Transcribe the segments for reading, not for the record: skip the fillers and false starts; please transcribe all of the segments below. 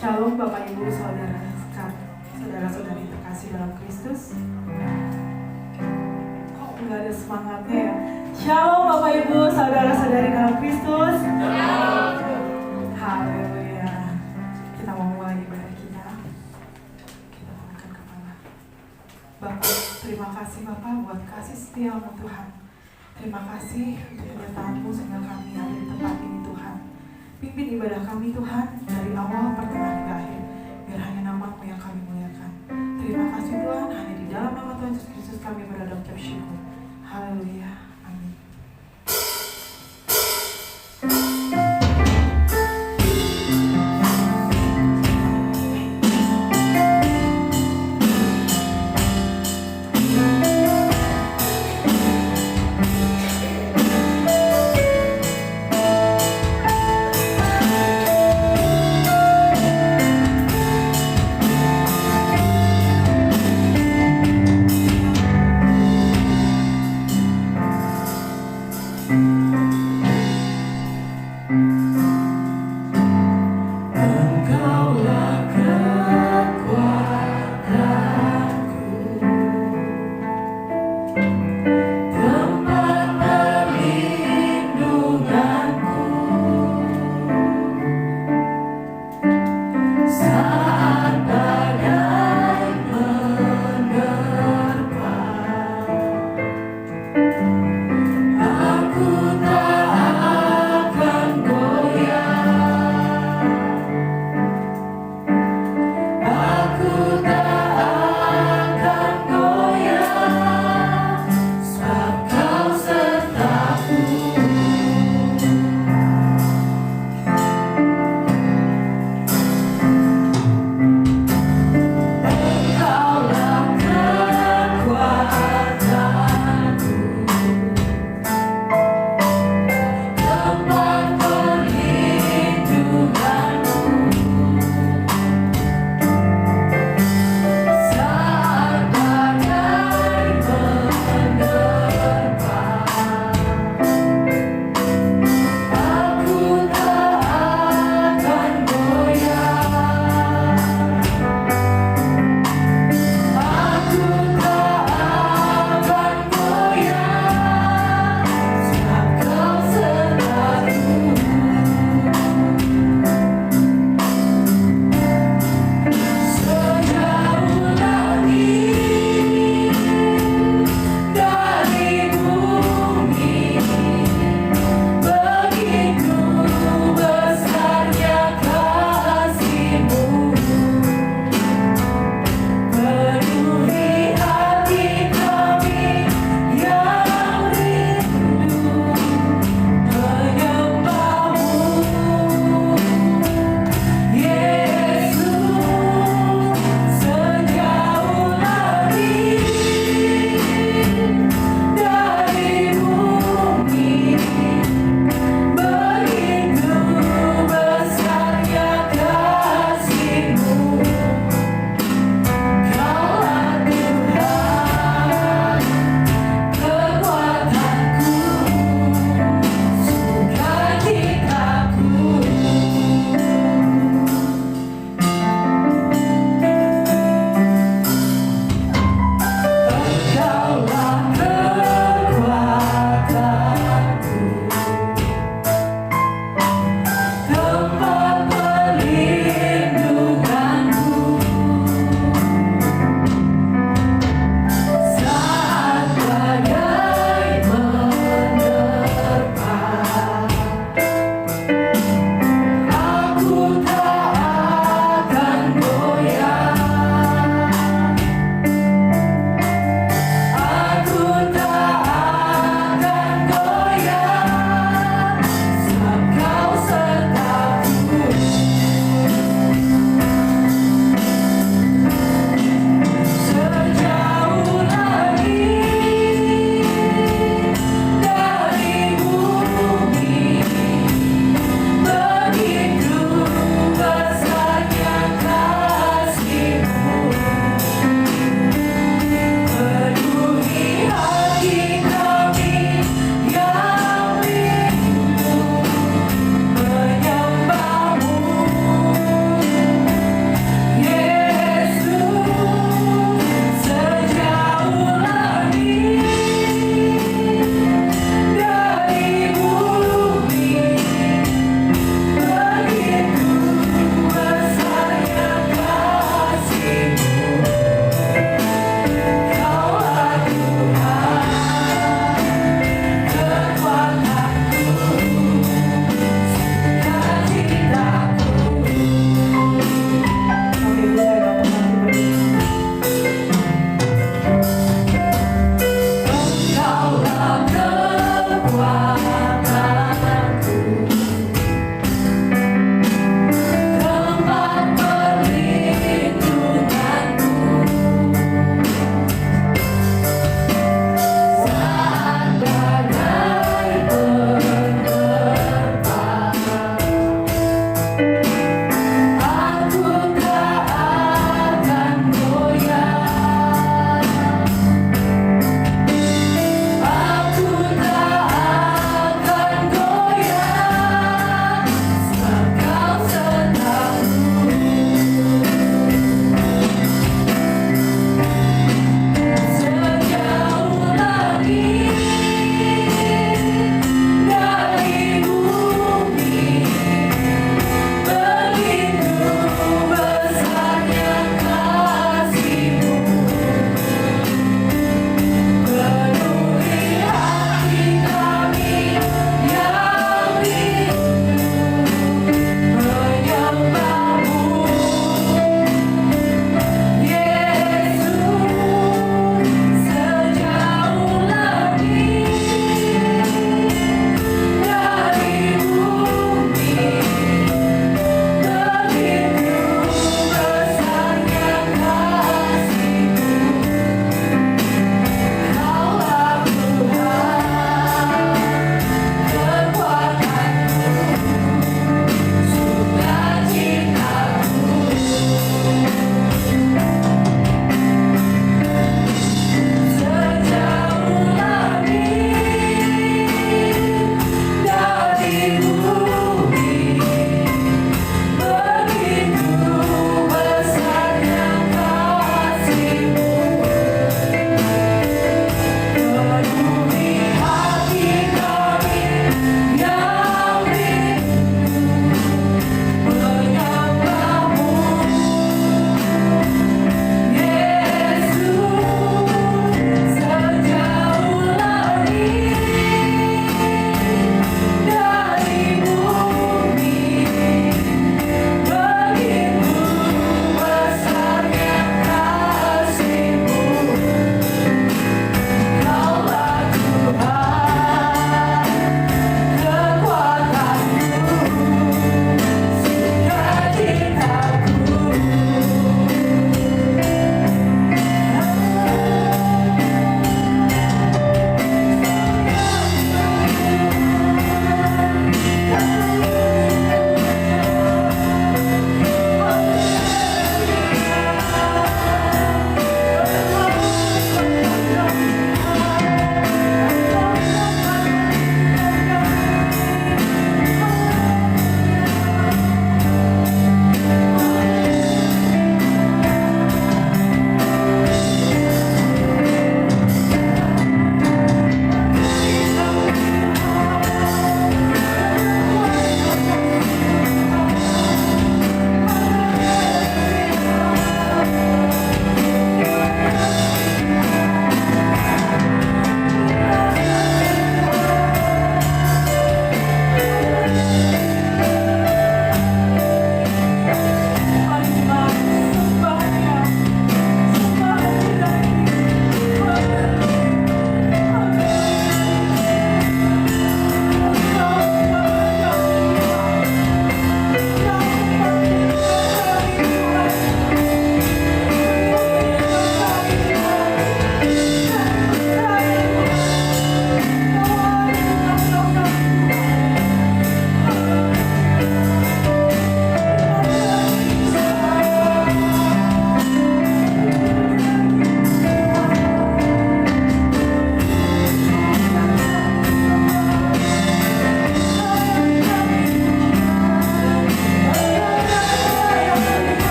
Shalom Bapak Ibu saudara-saudari terkasih dalam Kristus. Kok nggak ada semangatnya ya? Shalom Bapak Ibu saudara-saudari dalam Kristus. Haleluya. Kita mau mulai ibadah kita. Kita angkat kepala. Bapak, terima kasih Bapak buat kasih setiamu Tuhan. Terima kasih untuk penyertaan-Mu sehingga kami ada di tempat ini Tuhan. Pimpin ibadah kami Tuhan dari awal pertengahan hingga akhir, biar hanya nama-Mu yang kami muliakan. Terima kasih Tuhan, hanya di dalam nama Tuhan Yesus Kristus kami berada ucap syukur. Haleluya, amin.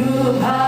Haleluya.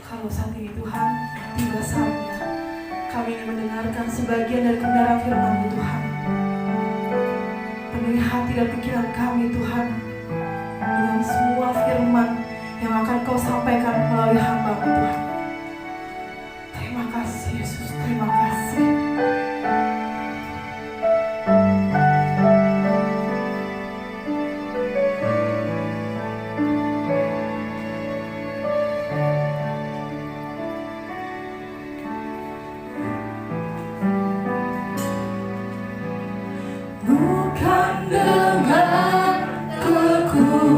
Kalau saat ini Tuhan, tiba saatnya kami ingin mendengarkan sebagian dari kebenaran firman-Mu Tuhan. Penuhi hati dan pikiran kami Tuhan dengan semua firman yang akan Kau sampaikan melalui hamba-Mu Tuhan. Terima kasih Yesus, terima kasih. Bukan dengan kekuatanku,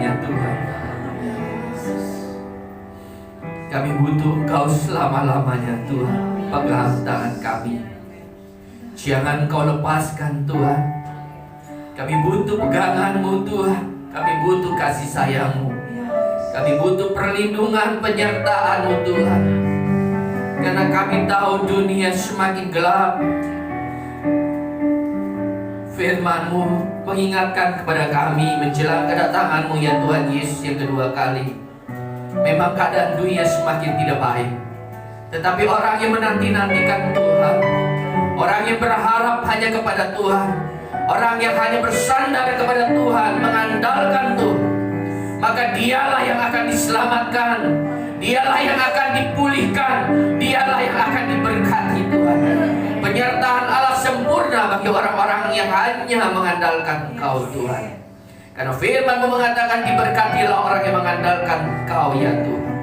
selama-lamanya Tuhan. Kami butuh Engkau selama-lamanya Tuhan. Pegang tangan kami, jangan Kau lepaskan Tuhan. Kami butuh pegangan-Mu Tuhan. Kami butuh kasih sayang-Mu. Kami butuh perlindungan penyertaan-Mu Tuhan. Karena kami tahu dunia semakin gelap. Firman-Mu mengingatkan kepada kami menjelang kedatangan-Mu ya Tuhan Yesus yang kedua kali. Memang keadaan dunia semakin tidak baik, tetapi orang yang menanti-nantikan Tuhan, orang yang berharap hanya kepada Tuhan, orang yang hanya bersandar kepada Tuhan, mengandalkan Tuhan, maka dialah yang akan diselamatkan, dialah yang akan dipulihkan, dialah yang akan diberkati Tuhan. Penyertaan Allah sempurna bagi orang-orang yang hanya mengandalkan Engkau Tuhan. Karena firman-Mu mengatakan diberkatilah orang yang mengandalkan Engkau ya Tuhan.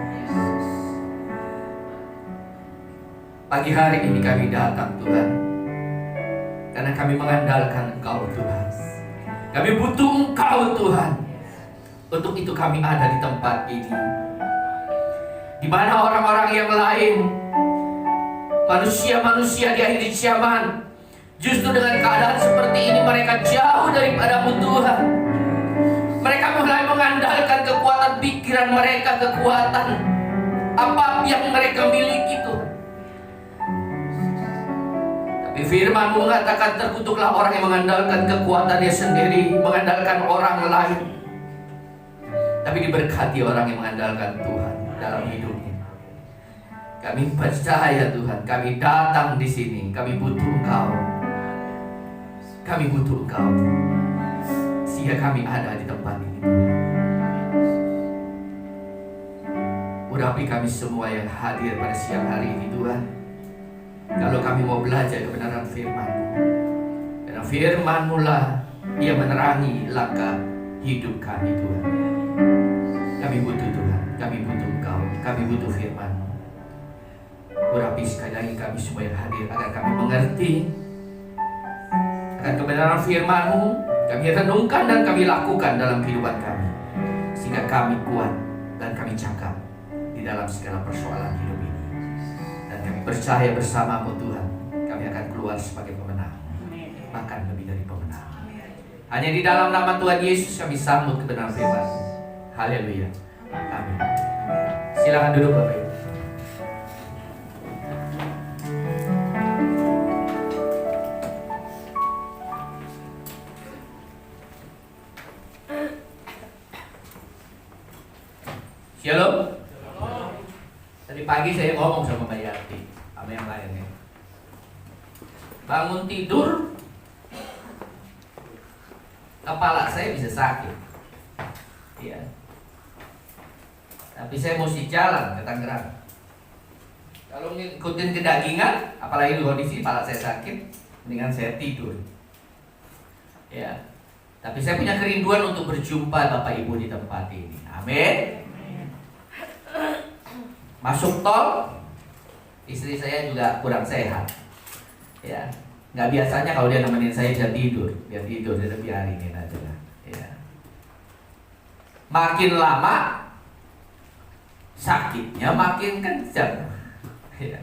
Pagi hari ini kami datang Tuhan, karena kami mengandalkan Engkau Tuhan. Kami butuh Engkau Tuhan. Untuk itu kami ada di tempat ini, di mana orang-orang yang lain, manusia-manusia di akhir zaman, justru dengan keadaan seperti ini mereka jauh daripada-Mu Tuhan. Mereka mulai mengandalkan kekuatan pikiran mereka, kekuatan apa yang mereka miliki Tuhan. Tapi firman-Mu mengatakan terkutuklah orang yang mengandalkan kekuatannya sendiri, mengandalkan orang lain. Tapi diberkati orang yang mengandalkan Tuhan dalam hidupnya. Kami percaya Tuhan, kami datang di sini, kami butuh Engkau. Kami butuh Engkau. Sehingga kami ada di tempat ini. Urapi kami semua yang hadir pada siang hari ini Tuhan. Kalau kami mau belajar kebenaran firman-Mu, karena firman-Mu lah yang menerangi langkah hidup kami Tuhan. Kami butuh Tuhan, kami butuh Engkau, kami butuh firman-Mu. Urapi sekali lagi kami semua yang hadir agar kami mengerti akan kebenaran firman-Mu. Kami renungkan dan kami lakukan dalam kehidupan kami, sehingga kami kuat dan kami cakap di dalam segala persoalan hidup ini. Dan kami percaya bersama-Mu Tuhan, kami akan keluar sebagai pemenang, bahkan lebih dari pemenang. Hanya di dalam nama Tuhan Yesus kami sambut kebenaran firman. Haleluya. Amin. Silakan duduk Bapak Ibu. Shalom. Tadi pagi saya ngomong sama Mbak Yati, sama yang lainnya. Bangun tidur, kepala saya bisa sakit. Iya. Tapi saya mesti jalan ke Tangerang. Kalau ngikutin kedagingan, apalagi di kondisi kepala saya sakit, mendingan saya tidur. Ya. Tapi saya punya kerinduan untuk berjumpa Bapak Ibu di tempat ini. Amin. Masuk tol, istri saya juga kurang sehat. Ya, nggak biasanya kalau dia nemenin saya dia tidur, dia biarin aja lah. Ya. Makin lama sakitnya makin kencang. Ya.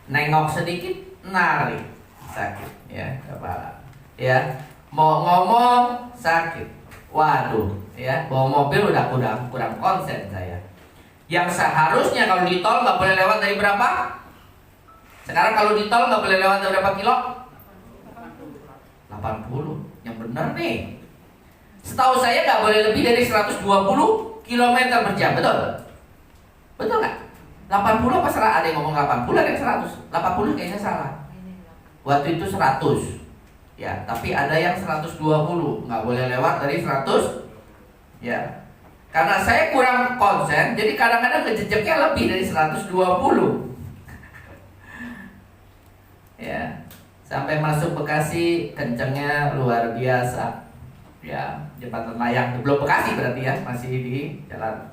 Nengok sedikit narik sakit, ya kepala. Ya, mau ngomong sakit. Waduh, ya bawa mobil udah kurang konsen saya. Yang seharusnya kalau di tol nggak boleh lewat dari berapa? Sekarang kalau di tol nggak boleh lewat dari berapa kilo? 80. Yang benar nih. Setahu saya nggak boleh lebih dari 120 km per jam, betul? Betul nggak? 80 apa 100? Ada yang ngomong 80, ada yang 100. 80 kayaknya salah. Waktu itu 100. Ya, tapi ada yang 120. Nggak boleh lewat dari 100. Ya. Karena saya kurang konsen, jadi kadang-kadang kejejaknya lebih dari 120. Ya, sampai masuk Bekasi kencengnya luar biasa. Ya, jembatan layang belum Bekasi berarti ya, masih di jalan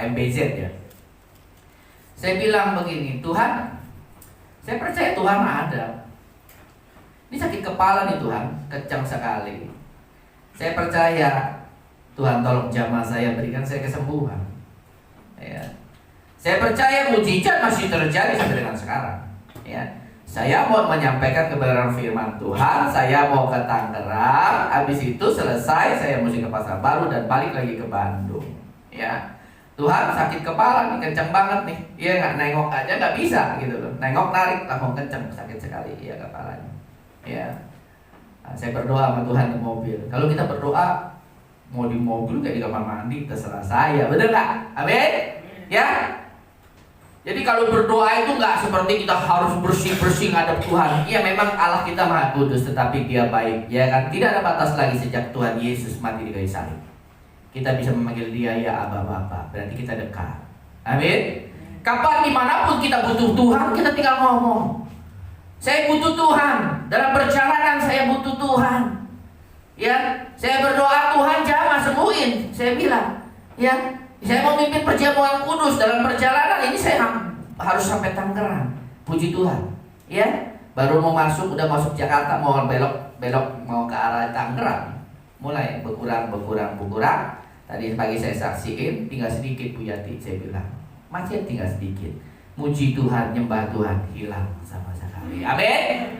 MBZ ya. Saya bilang begini, Tuhan, saya percaya Tuhan ada. Ini sakit kepala nih Tuhan, kencang sekali. Saya percaya Tuhan tolong jamah saya, berikan saya kesembuhan. Ya. Saya percaya mujizat masih terjadi sampai dengan sekarang. Ya. Saya mau menyampaikan kebenaran firman Tuhan. Saya mau ke Tangerang. Habis itu selesai, saya mesti ke Pasar Baru dan balik lagi ke Bandung. Ya, Tuhan sakit kepala nih, kencang banget nih. Iya nggak, nengok aja nggak bisa gitu loh. Nengok narik langsung kencang, sakit sekali ya kepalanya. Ya, nah, saya berdoa sama Tuhan di mobil. Kalau kita berdoa mau di mobil kayak di kamar mandi, terserah saya, bener nggak? Amin. Ya. Jadi kalau berdoa itu nggak seperti kita harus bersih-bersih ngadep Tuhan. Iya memang Allah kita Maha Kudus, tetapi Dia baik, ya kan? Tidak ada batas lagi sejak Tuhan Yesus mati di kayu salib. Kita bisa memanggil Dia ya Aba Bapa, berarti kita dekat. Amin. Kapan dimanapun kita butuh Tuhan, kita tinggal ngomong. Saya butuh Tuhan dalam perjalanan, saya butuh Tuhan. Ya, saya berdoa Tuhan jamah sembuhin. Saya bilang, ya. Saya mau mimpin perjamuan kudus dalam perjalanan ini, saya harus sampai Tangerang. Puji Tuhan. Ya, baru mau masuk, udah masuk Jakarta, mau belok mau ke arah Tangerang. Mulai berkurang. Tadi pagi saya saksiin, tinggal sedikit Bu Yati, saya bilang. Macet tinggal sedikit. Muji Tuhan, nyembah Tuhan, hilang sama sekali. Amin.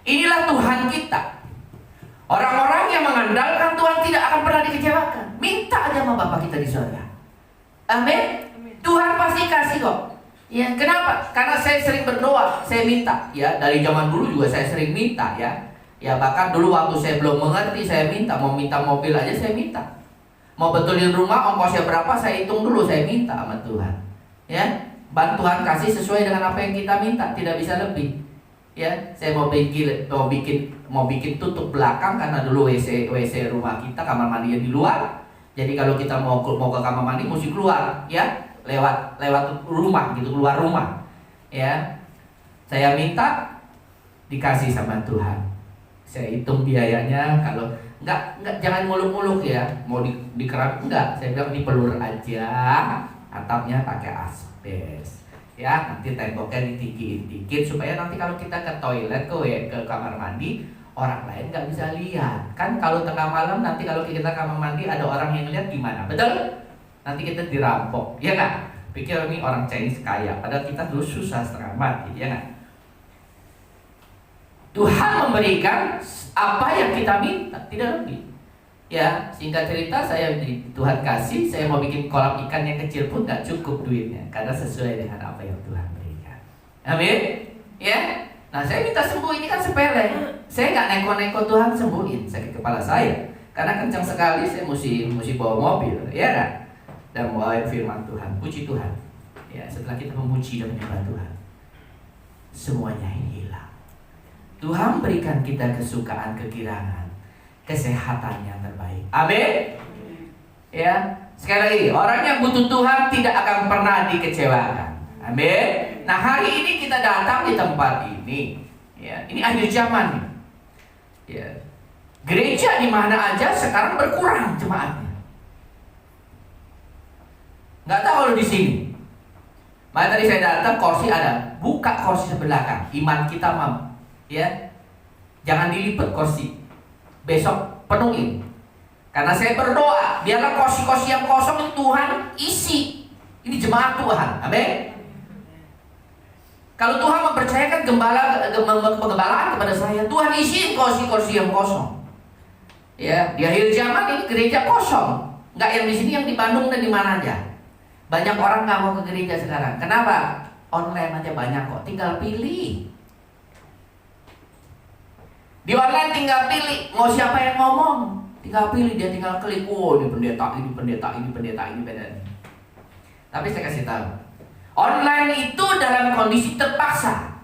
Inilah Tuhan kita. Orang-orang yang mengandalkan Tuhan tidak akan pernah dikecewakan. Minta aja sama Bapa kita di surga. Amin. Tuhan pasti kasih kok. Ya, kenapa? Karena saya sering berdoa, saya minta. Ya, dari zaman dulu juga saya sering minta ya. Ya, bahkan dulu waktu saya belum mengerti, saya minta. Mau minta mobil aja saya minta. Mau betulin rumah, ongkosnya berapa saya hitung dulu, saya minta sama Tuhan. Ya, bantuan kasih sesuai dengan apa yang kita minta, tidak bisa lebih. Ya, saya mau bikin tutup belakang karena dulu WC rumah kita kamar mandinya di luar. Jadi kalau kita mau ke kamar mandi mesti keluar, ya, lewat rumah gitu, keluar rumah. Ya. Saya minta dikasih sama Tuhan. Saya hitung biayanya, kalau enggak jangan muluk-muluk ya. Mau di keramik enggak, saya bilang dipelur aja. Atapnya pakai asbes. Ya, nanti temboknya ditinggiin dikit supaya nanti kalau kita ke toilet ke kamar mandi, orang lain nggak bisa lihat. Kan kalau tengah malam nanti kalau kita kamar mandi ada orang yang lihat gimana? Betul? Nanti kita dirampok, ya nggak? Pikir ini orang Chinese kaya, padahal kita dulu susah setengah mati, ya nggak? Tuhan memberikan apa yang kita minta, tidak lebih. Ya, singkat cerita Tuhan kasih, saya mau bikin kolam ikan yang kecil pun nggak cukup duitnya, karena sesuai dengan apa yang Tuhan berikan. Amin? Ya. Nah, saya minta sembuh ini kan sepele. Saya nggak neko-neko Tuhan sembuhin sakit kepala saya, karena kencang sekali saya mesti bawa mobil, ya kan? Dan bawain firman Tuhan, puji Tuhan. Ya, setelah kita memuji dan menyembah Tuhan, semuanya hilang. Tuhan berikan kita kesukaan, kegirangan, kesehatan yang terbaik. Amin. Ya, sekali lagi, orang yang butuh Tuhan tidak akan pernah dikecewakan. Amin. Nah, hari ini kita datang di tempat ini. Ya, ini akhir zaman nih. Ya. Gereja di mana aja sekarang berkurang jemaatnya. Nggak tahu kalau di sini. Makanya tadi saya datang, kursi ada, buka kursi sebelah kan. Iman kita mam. Ya. Jangan dilipat kursi. Besok penuhin. Karena saya berdoa, biarlah kursi-kursi yang kosong itu Tuhan isi. Ini jemaat Tuhan. Amin. Kalau Tuhan mempercayakan pengembalaan kepada saya, Tuhan isiin kursi-kursi yang kosong. Ya, di akhir zaman ini gereja kosong. Nggak yang di sini, yang di Bandung dan di mana aja. Banyak orang nggak mau ke gereja sekarang. Kenapa? Online aja banyak kok. Tinggal pilih. Di online tinggal pilih. Mau siapa yang ngomong? Tinggal pilih, dia tinggal klik. Oh, ini pendeta, ini pendeta, ini pendeta, ini pendeta. Tapi saya kasih tahu. Online itu dalam kondisi terpaksa.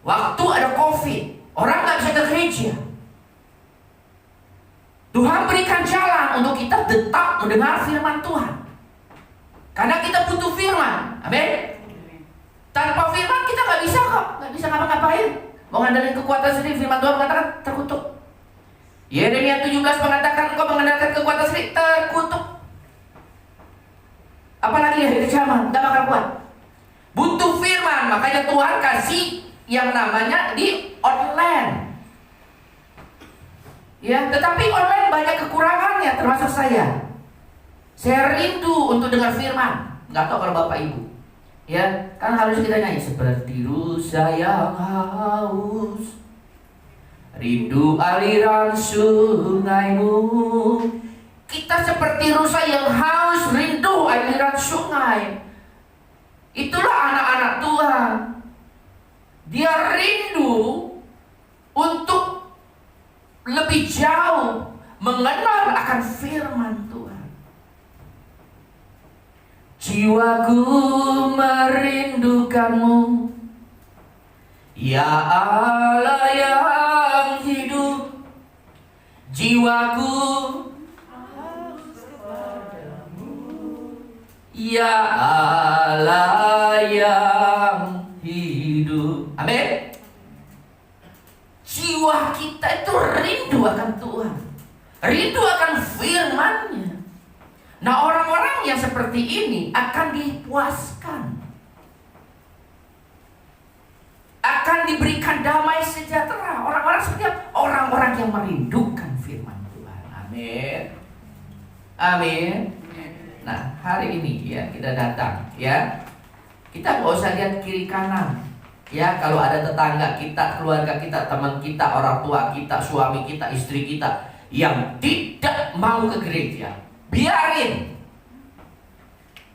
Waktu ada COVID, orang nggak bisa ke gereja. Tuhan berikan jalan untuk kita tetap mendengar firman Tuhan. Karena kita butuh firman. Amin. Tanpa firman kita nggak bisa kok, nggak bisa ngapa-ngapain. Mau ngandalin kekuatan sendiri, firman Tuhan mengatakan terkutuk. Yeremia 17 mengatakan engkau mengandalkan kekuatan sendiri, terkutuk. Apalagi akhir zaman, gak bakal kuat. Butuh firman, makanya Tuhan kasih yang namanya di online. Ya, tetapi online banyak kekurangannya, termasuk saya. Saya rindu untuk dengar firman. Nggak tahu kalau Bapak Ibu. Ya, kan harus kita nyanyi seperti rusa yang haus, rindu aliran sungaimu. Kita seperti rusa yang haus, rindu aliran sungai. Itulah anak-anak Tuhan. Dia rindu untuk lebih jauh mengenal akan firman Tuhan. Jiwaku merindukanmu, ya Allah yang hidup. Jiwaku haus kepadamu, ya Allah yang hidup. Amin. Jiwa kita itu rindu akan Tuhan, rindu akan firman-Nya. Nah, orang-orang yang seperti ini akan dipuaskan, akan diberikan damai sejahtera. Orang-orang seperti apa? Orang-orang yang merindukan firman Tuhan. Amin. Amin. Nah, hari ini ya kita datang ya. Kita nggak usah lihat kiri kanan. Ya, kalau ada tetangga kita, keluarga kita, teman kita, orang tua kita, suami kita, istri kita yang tidak mau ke gereja, biarin.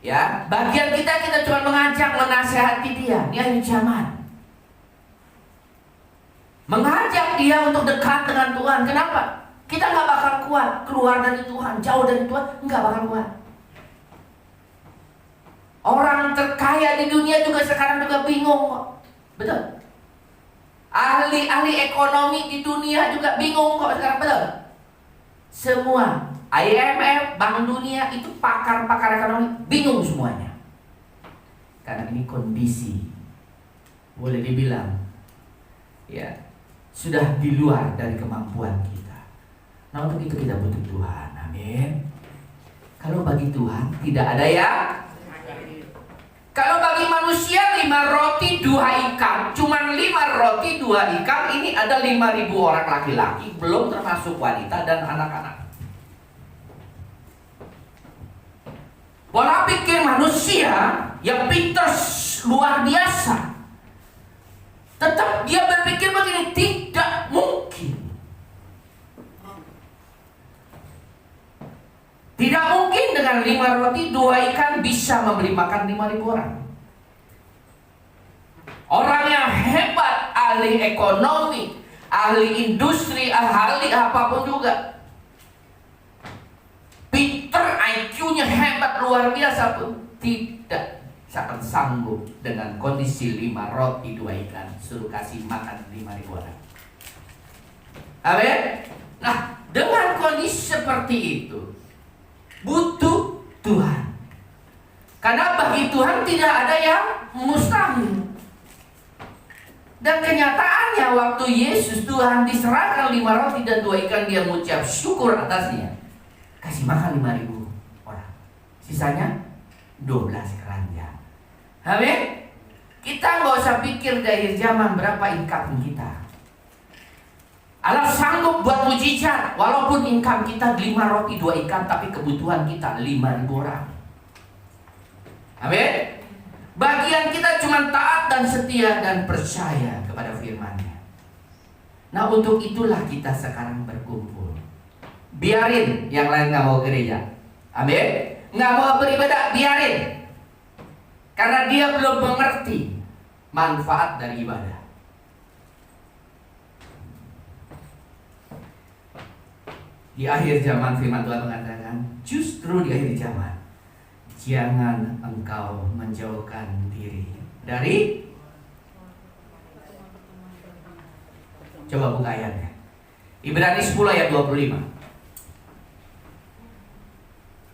Ya, bagian kita cuma mengajak, menasehati dia. Ini akhir zaman. Mengajak dia untuk dekat dengan Tuhan. Kenapa? Kita nggak bakal kuat keluar dari Tuhan, jauh dari Tuhan, nggak bakal kuat. Orang terkaya di dunia juga sekarang juga bingung kok. Betul. Ahli-ahli ekonomi di dunia juga bingung kok sekarang, betul. Semua IMF, Bank Dunia itu pakar-pakar ekonomi bingung semuanya. Karena ini kondisi boleh dibilang ya sudah di luar dari kemampuan kita. Nah, untuk itu kita butuh Tuhan. Amin. Kalau bagi Tuhan tidak ada yang. Kalau bagi manusia 5 roti 2 ikan, cuman 5 roti 2 ikan, ini ada 5.000 orang laki-laki, belum termasuk wanita dan anak-anak. Pola pikir manusia yang pintar luar biasa, tetap dia berpikir begini, tidak mungkin. Tidak mungkin dengan 5 roti 2 ikan bisa memberi makan 5.000 orang. Orang yang hebat, ahli ekonomi, ahli industri, ahli apapun juga, pinter, IQ-nya hebat luar biasa pun tidak akan sanggup dengan kondisi 5 roti 2 ikan suruh kasih makan 5.000 orang. Amin. Nah, dengan kondisi seperti itu butuh Tuhan. Karena bagi Tuhan tidak ada yang mustahil. Dan kenyataannya waktu Yesus Tuhan diserahkan 5 roti dan 2 ikan, dia mengucap syukur atasnya, kasih makan 5.000 orang. Sisanya 12 keranjang. Amin. Kita nggak usah pikir dari zaman berapa income kita. Allah sanggup buat mujizat, walaupun income kita 5 roti 2 ikan, tapi kebutuhan kita 5.000 orang. Amin. Bagian kita cuma taat dan setia dan percaya kepada firman-Nya. Nah, untuk itulah kita sekarang berkumpul. Biarin yang lain nggak mau gereja. Amin. Nggak mau beribadah, biarin. Karena dia belum mengerti manfaat dari ibadah. Di akhir zaman firman Tuhan mengatakan, justru di akhir zaman jangan engkau menjauhkan diri dari. Coba buka ayatnya. Ibrani 10 ayat 25.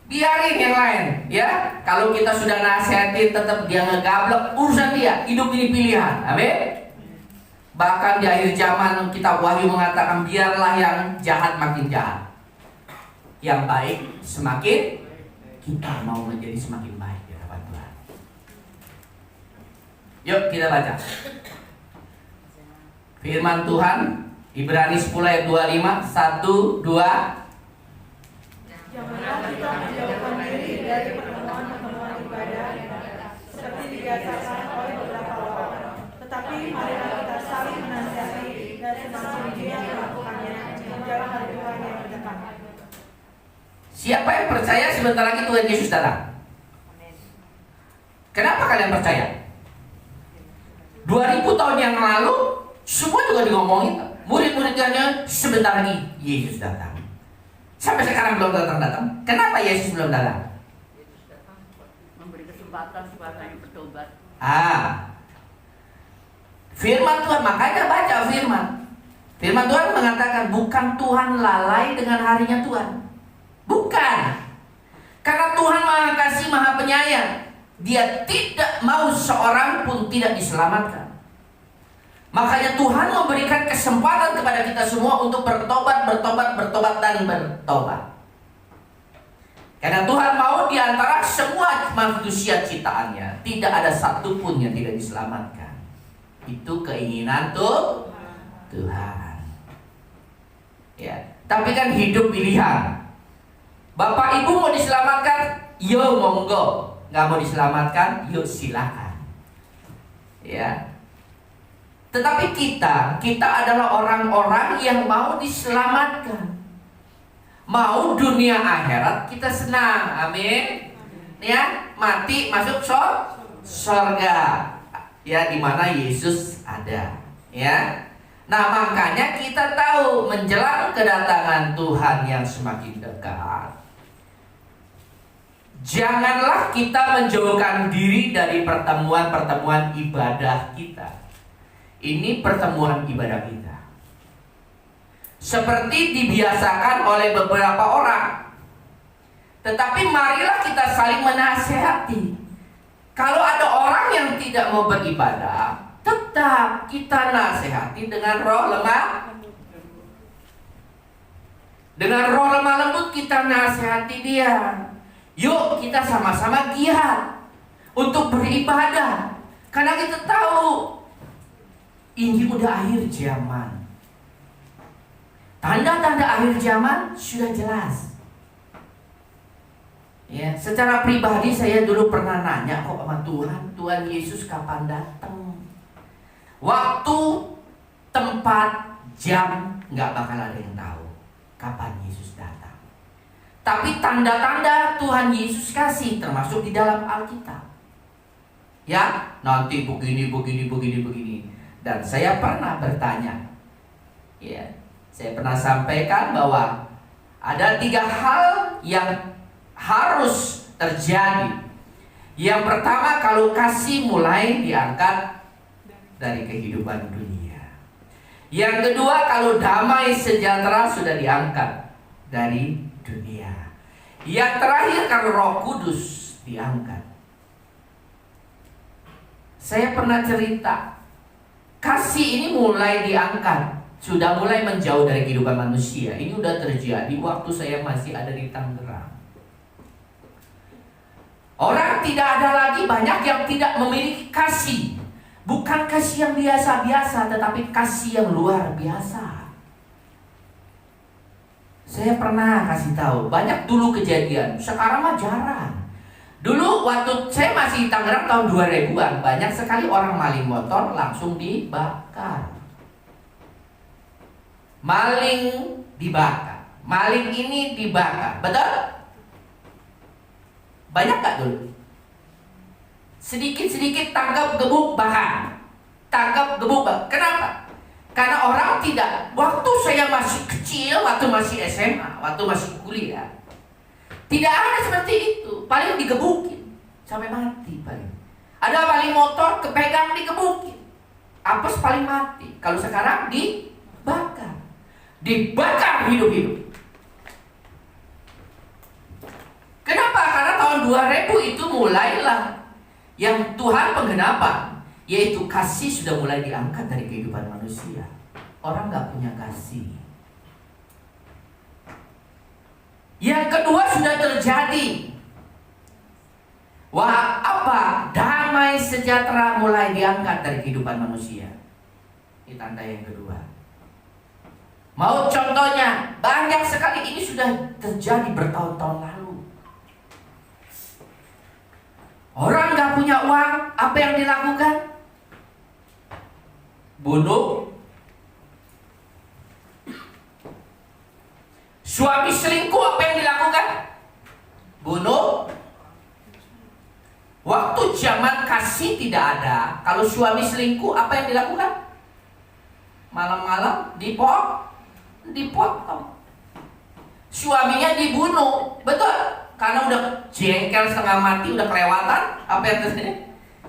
Biarin yang lain, ya. Kalau kita sudah nasihatin tetap dia ngegablek, urusan dia. Hidup ini pilihan. Amin. Bahkan di akhir zaman kita Wahyu mengatakan, biarlah yang jahat makin jahat, yang baik semakin, kita mau menjadi semakin baik di hadapan Tuhan. Yuk kita baca firman Tuhan Ibrani 10 ayat 25. 1, 2. Janganlah kita menjauhkan diri dari pertemuan-pertemuan ibadah seperti dibiasakan oleh beberapa orang, tetapi marilah kita saling menasihati dan semakin giat melakukannya menjelang hari Tuhan yang berdekat. Siapa yang percaya sebentar lagi Tuhan Yesus datang? Kenapa kalian percaya? 2000 tahun yang lalu semua juga ngomongin murid-muridnya sebentar lagi Yesus datang. Sampai sekarang belum datang. Kenapa Yesus belum datang? Yesus datang memberi kesempatan supaya yang bertobat. Firman Tuhan, makanya baca firman. Firman Tuhan mengatakan bukan Tuhan lalai dengan harinya Tuhan. Bukan. Karena Tuhan Maha Kasih, Maha Penyayang. Dia tidak mau seorang pun tidak diselamatkan. Makanya Tuhan memberikan kesempatan kepada kita semua untuk bertobat dan bertobat. Karena Tuhan mau di antara semua manusia ciptaannya tidak ada satupun yang tidak diselamatkan. Itu keinginan Tuhan. Ya, tapi kan hidup pilihan. Bapak Ibu mau diselamatkan, yo monggo. Nggak mau diselamatkan, yuk silakan. Ya. Tetapi kita adalah orang-orang yang mau diselamatkan. Mau dunia akhirat kita senang. Amin. Ya, mati masuk surga. Ya, di mana Yesus ada. Ya. Nah, makanya kita tahu menjelang kedatangan Tuhan yang semakin dekat. Janganlah kita menjauhkan diri dari pertemuan-pertemuan ibadah kita. Ini pertemuan ibadah kita. Seperti dibiasakan oleh beberapa orang. Tetapi marilah kita saling menasihati. Kalau ada orang yang tidak mau beribadah, tetap kita nasihati dengan roh lemah. Dengan roh lemah lembut kita nasihati dia. Yuk kita sama-sama giat untuk beribadah. Karena kita tahu ini udah akhir zaman. Tanda-tanda akhir zaman sudah jelas. Ya, secara pribadi saya dulu pernah nanya kok sama Tuhan Yesus kapan datang? Waktu, tempat, jam nggak bakal ada yang tahu kapan Yesus datang. Tapi tanda-tanda Tuhan Yesus kasih termasuk di dalam Alkitab. Ya, nanti begini. Dan saya pernah bertanya. Ya, saya pernah sampaikan bahwa ada 3 hal yang harus terjadi. Yang pertama, kalau kasih mulai diangkat dari kehidupan dunia. Yang kedua, kalau damai sejahtera sudah diangkat dari dunia. Yang terakhir, kalau Roh Kudus diangkat. Saya pernah cerita, kasih ini mulai diangkat, sudah mulai menjauh dari kehidupan manusia. Ini sudah terjadi waktu saya masih ada di Tangerang. Orang tidak ada lagi, banyak yang tidak memiliki kasih. Bukan kasih yang biasa-biasa, tetapi kasih yang luar biasa. Saya pernah kasih tahu, banyak dulu kejadian, sekarang mah jarang. Dulu waktu saya masih di Tangerang tahun 2000-an, banyak sekali orang maling motor langsung dibakar. Maling dibakar, maling ini dibakar, betul? Banyak gak dulu? Sedikit-sedikit tangkap gebuk bakar. Tangkap gebuk bakar. Kenapa? Karena orang tidak. Waktu saya masih kecil, waktu masih SMA, waktu masih kuliah, tidak ada seperti itu. Paling digebukin sampai mati paling. Ada paling motor kepegang digebukin, apes paling mati. Kalau sekarang dibakar. Dibakar hidup-hidup. Kenapa? Karena tahun 2000 itu mulailah yang Tuhan penggenapan, yaitu kasih sudah mulai diangkat dari kehidupan manusia. Orang gak punya kasih. Yang kedua sudah terjadi. Wah, apa? Damai sejahtera mulai diangkat dari kehidupan manusia. Ini tanda yang kedua. Mau contohnya, banyak sekali ini sudah terjadi bertahun-tahun lalu. Orang gak punya uang, apa yang dilakukan? Bunuh. Suami selingkuh, apa yang dilakukan? Bunuh. Waktu zaman kasih tidak ada, kalau suami selingkuh, apa yang dilakukan? Malam-malam dipotong. Suaminya dibunuh, betul? Karena udah jengkel setengah mati, udah kelewatan. Apa yang terjadi?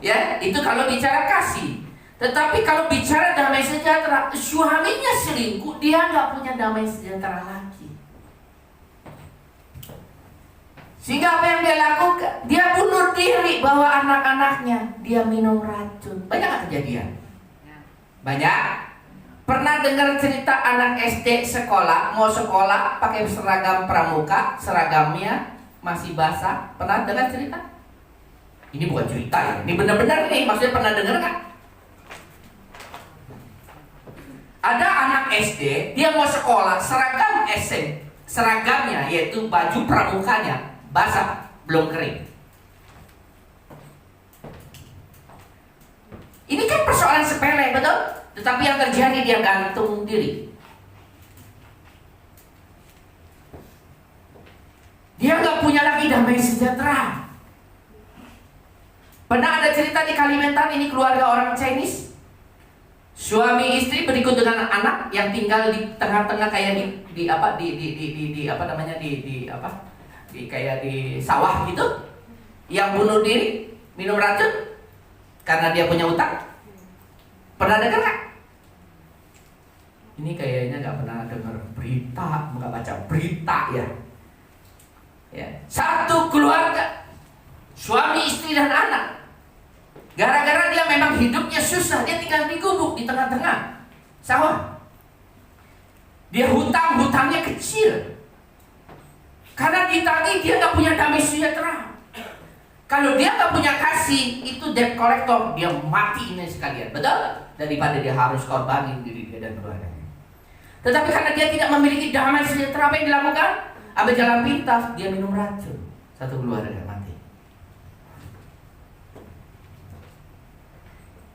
Ya, itu kalau bicara kasih. Tetapi kalau bicara damai sejahtera, suaminya selingkuh, dia nggak punya damai sejahtera lagi. Sehingga apa yang dia lakukan? Dia bunuh diri, bawa anak-anaknya, dia minum racun. Banyak nggak kejadian? Banyak. Pernah dengar cerita anak SD sekolah, mau sekolah pakai seragam pramuka, seragamnya masih basah? Pernah dengar cerita? Ini bukan cerita ya, ini benar-benar nih, maksudnya pernah dengar nggak? Ada anak SD, dia mau sekolah, seragam SD, seragamnya yaitu baju pramukanya basah, belum kering. Ini kan persoalan sepele, betul? Tetapi yang terjadi dia gantung diri. Dia nggak punya lagi damai sejahtera. Pernah ada cerita di Kalimantan, ini keluarga orang Chinese. Suami istri berikut dengan anak yang tinggal di tengah-tengah kayak di kayak di sawah gitu. Yang bunuh diri, minum racun karena dia punya utang. Pernah dengar nggak? Ini kayaknya nggak pernah dengar berita, nggak baca berita ya. Ya, satu keluarga, suami, istri dan anak. Gara-gara dia memang hidupnya susah, dia tinggal di gubuk di tengah-tengah sawah. Dia hutangnya kecil. Karena ditagih dia nggak punya damai sejahtera. Kalau dia nggak punya kasih, itu debt collector, dia mati ini sekalian, betul? Daripada dia harus korbanin diri dia dan keluarganya. Tetapi karena dia tidak memiliki damai sejahtera, apa yang dilakukan? Ambil jalan pintas, dia minum racun. Satu keluarga mati.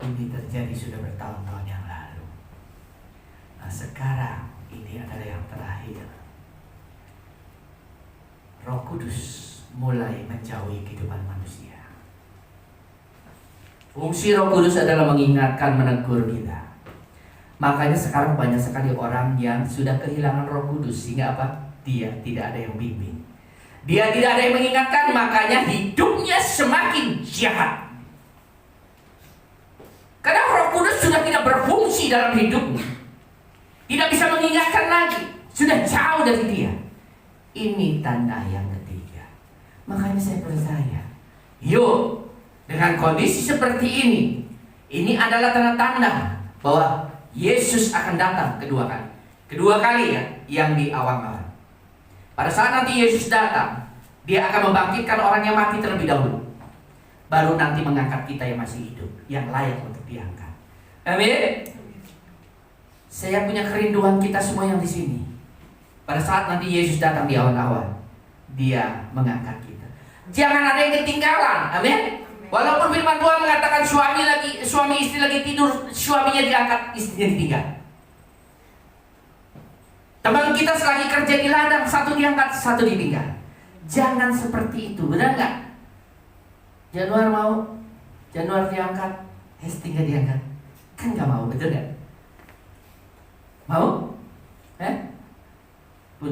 Ini terjadi sudah bertahun-tahun yang lalu. Nah sekarang ini adalah yang terakhir. Roh Kudus mulai menjauhi kehidupan manusia. Fungsi Roh Kudus adalah mengingatkan, menegur kita. Makanya sekarang banyak sekali orang yang sudah kehilangan Roh Kudus, sehingga apa? Dia tidak ada yang bimbing. Dia tidak ada yang mengingatkan, makanya hidupnya semakin jahat. Karena Roh Kudus sudah tidak berfungsi dalam hidupnya. Tidak bisa mengingatkan lagi, sudah jauh dari dia. Ini tanda yang ketiga. Makanya saya percaya, yuk, dengan kondisi seperti ini adalah tanda-tanda bahwa Yesus akan datang kedua kali. Kedua kali ya, yang di awal-awal. Pada saat nanti Yesus datang, dia akan membangkitkan orang yang mati terlebih dahulu. Baru nanti mengangkat kita yang masih hidup, yang layak untuk diangkat. Amin. Saya punya kerinduan kita semua yang di sini. Pada saat nanti Yesus datang di awal-awal, dia mengangkat kita. Jangan ada yang ketinggalan. Amin. Walaupun firman Tuhan mengatakan suami istri lagi tidur, suaminya diangkat, istrinya ditinggal. Teman kita selagi kerja di ladang, satu diangkat, satu ditinggal. Jangan seperti itu, benar nggak? Januar mau, Januar diangkat, Hesti nggak diangkat, kan nggak mau, betul nggak? Mau? Bu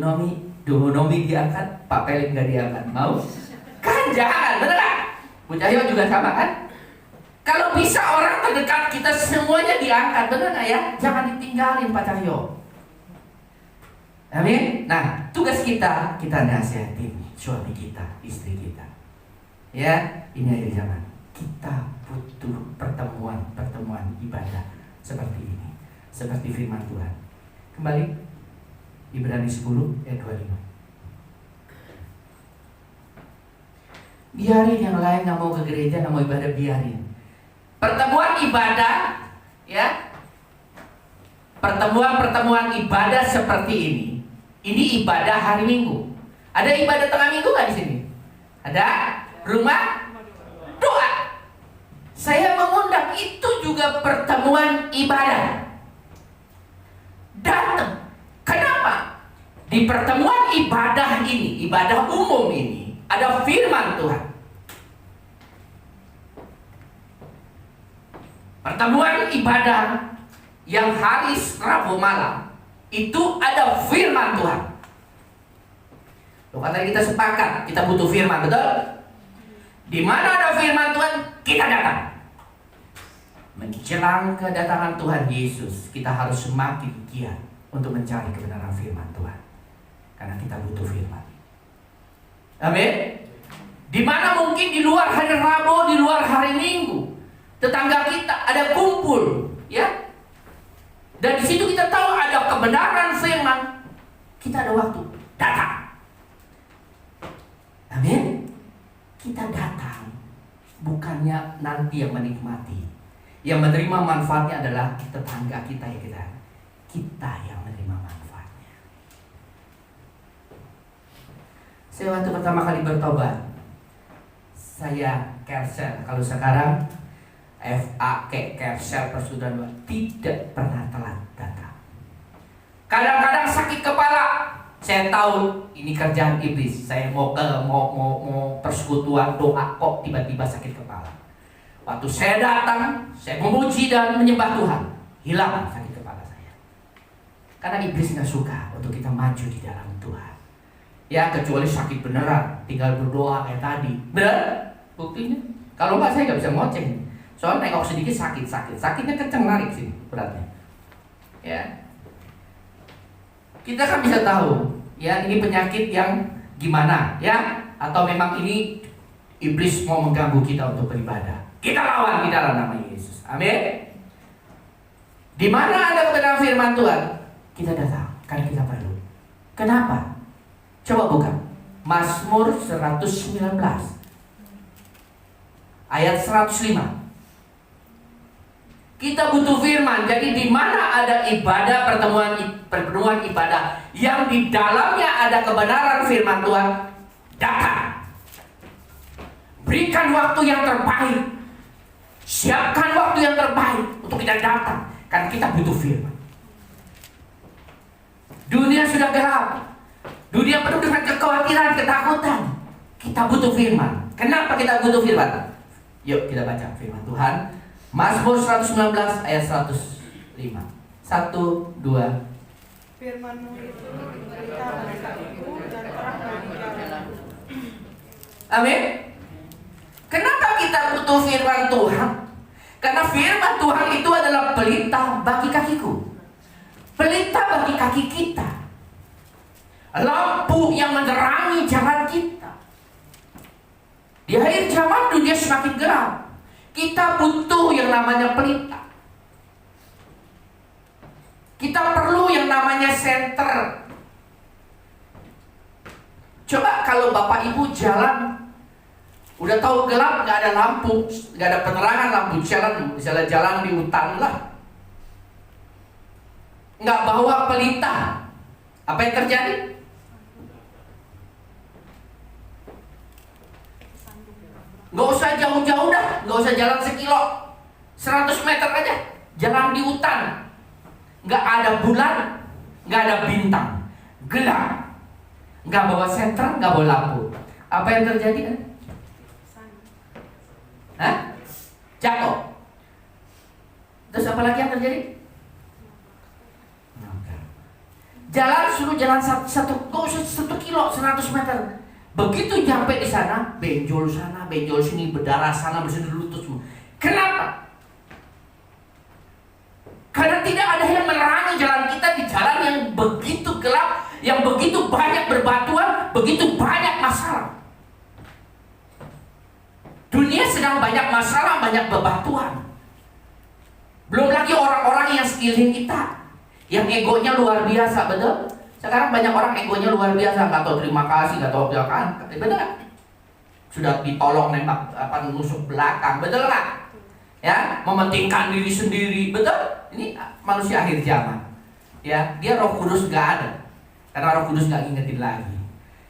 Nomi diangkat, Pak Pelik nggak diangkat, mau? Kan jangan, benar nggak? Bu Cahyo juga sama kan? Kalau bisa orang terdekat kita semuanya diangkat, benar nggak ya? Jangan ditinggalin Pak Cahyo. Amin. Nah, tugas kita nasihatin suami kita, istri kita. Ya, ini akhir zaman. Kita butuh pertemuan ibadah seperti ini, seperti firman Tuhan. Kembali Ibrani 10 ayat 25. Biarin yang lain nggak mau ke gereja, nggak mau ibadah, biarin. Pertemuan ibadah, ya. pertemuan-pertemuan ibadah seperti ini ibadah hari Minggu. Ada ibadah tengah minggu nggak di sini? Ada? Rumah doa. Saya mengundang, itu juga pertemuan ibadah. Datang. Kenapa? Di pertemuan ibadah ini, ibadah umum ini, ada firman Tuhan. Pertemuan ibadah yang hari Rabu malam itu ada firman Tuhan. Loh, tadi kita sepakat kita butuh firman, betul? Di mana ada firman Tuhan, kita datang. Menjelang kedatangan Tuhan Yesus, kita harus semakin giat untuk mencari kebenaran firman Tuhan, karena kita butuh firman. Amin. Di mana mungkin di luar hari Rabu, di luar hari Minggu, tetangga kita ada kumpul, ya. Dan di situ kita tahu ada kebenaran firman, kita ada waktu datang. Amin. Kita datang, bukannya nanti yang menikmati. Yang menerima manfaatnya adalah tetangga kita, ya kita yang menerima manfaatnya. Saya waktu pertama kali bertobat, saya Kersel. Kalau sekarang FAK, Kersel Persekutuan, tidak pernah telat datang. Kadang-kadang sakit kepala, saya tahu ini kerjaan iblis. Saya mau persekutuan doa, kok tiba-tiba sakit kepala. Waktu saya datang, saya memuji dan menyembah Tuhan, hilang sakit kepala saya. Karena iblis nggak suka untuk kita maju di dalam Tuhan. Ya, kecuali sakit beneran, tinggal berdoa kayak tadi. Bener? Buktinya. Kalau nggak, saya nggak bisa ngoceng. Soalnya nengok sedikit sakitnya kenceng, narik sini beratnya. Ya, kita kan bisa tahu, ya ini penyakit yang gimana, ya, atau memang ini iblis mau mengganggu kita untuk beribadah. Kita lawan di dalam nama Yesus. Amin. Di mana ada kebenaran firman Tuhan, kita datang karena kita perlu. Kenapa? Coba buka Mazmur 119 ayat 105. Kita butuh firman. Jadi di mana ada ibadah, pertemuan ibadah yang di dalamnya ada kebenaran firman Tuhan, datang. Berikan waktu yang terbaik. Siapkan waktu yang terbaik untuk kita datang, karena kita butuh firman. Dunia sudah gelap. Dunia penuh dengan kekhawatiran, ketakutan. Kita butuh firman. Kenapa kita butuh firman? Yuk kita baca firman Tuhan. Mazmur 119 ayat 105. 1, 2. Firman-Mu itu berita bagi kakiku dan terang bagi jalanku. Amin. Kenapa kita butuh firman Tuhan? Karena firman Tuhan itu adalah pelita bagi kakiku, pelita bagi kaki kita, lampu yang menerangi jalan kita. Di akhir zaman dunia semakin gelap. Kita butuh yang namanya pelita. Kita perlu yang namanya senter. Coba kalau Bapak Ibu jalan, udah tahu gelap, nggak ada lampu, nggak ada penerangan lampu jalan, misalnya jalan di hutan lah, nggak bawa pelita, apa yang terjadi? Nggak usah jauh-jauh dah, nggak usah jalan sekilo, 100 meter aja, jalan di hutan, nggak ada bulan, nggak ada bintang, gelap, nggak bawa senter, nggak bawa lampu, apa yang terjadi? Hah? Jatuh. Terus apa lagi yang terjadi? Jalan suruh jalan satu kilo, 100 meter. Begitu nyampe di sana, benjol sana, benjol sini, berdarah sana, bersihin lutut semua. Kenapa? Karena tidak ada yang menerangi jalan kita di jalan yang begitu gelap, yang begitu banyak berbatuan, begitu banyak masalah. Dunia sedang banyak masalah, banyak bebatuan. Belum lagi orang-orang yang sekeliling kita, yang egonya luar biasa, betul? Sekarang banyak orang egonya luar biasa, nggak tahu terima kasih, nggak tahu belakang, betul? Sudah ditolong nembak nusuk belakang, betul nggak? Ya, mementingkan diri sendiri, betul? Ini manusia akhir zaman. ya, dia Roh Kudus nggak ada, karena Roh Kudus nggak ngingetin lagi.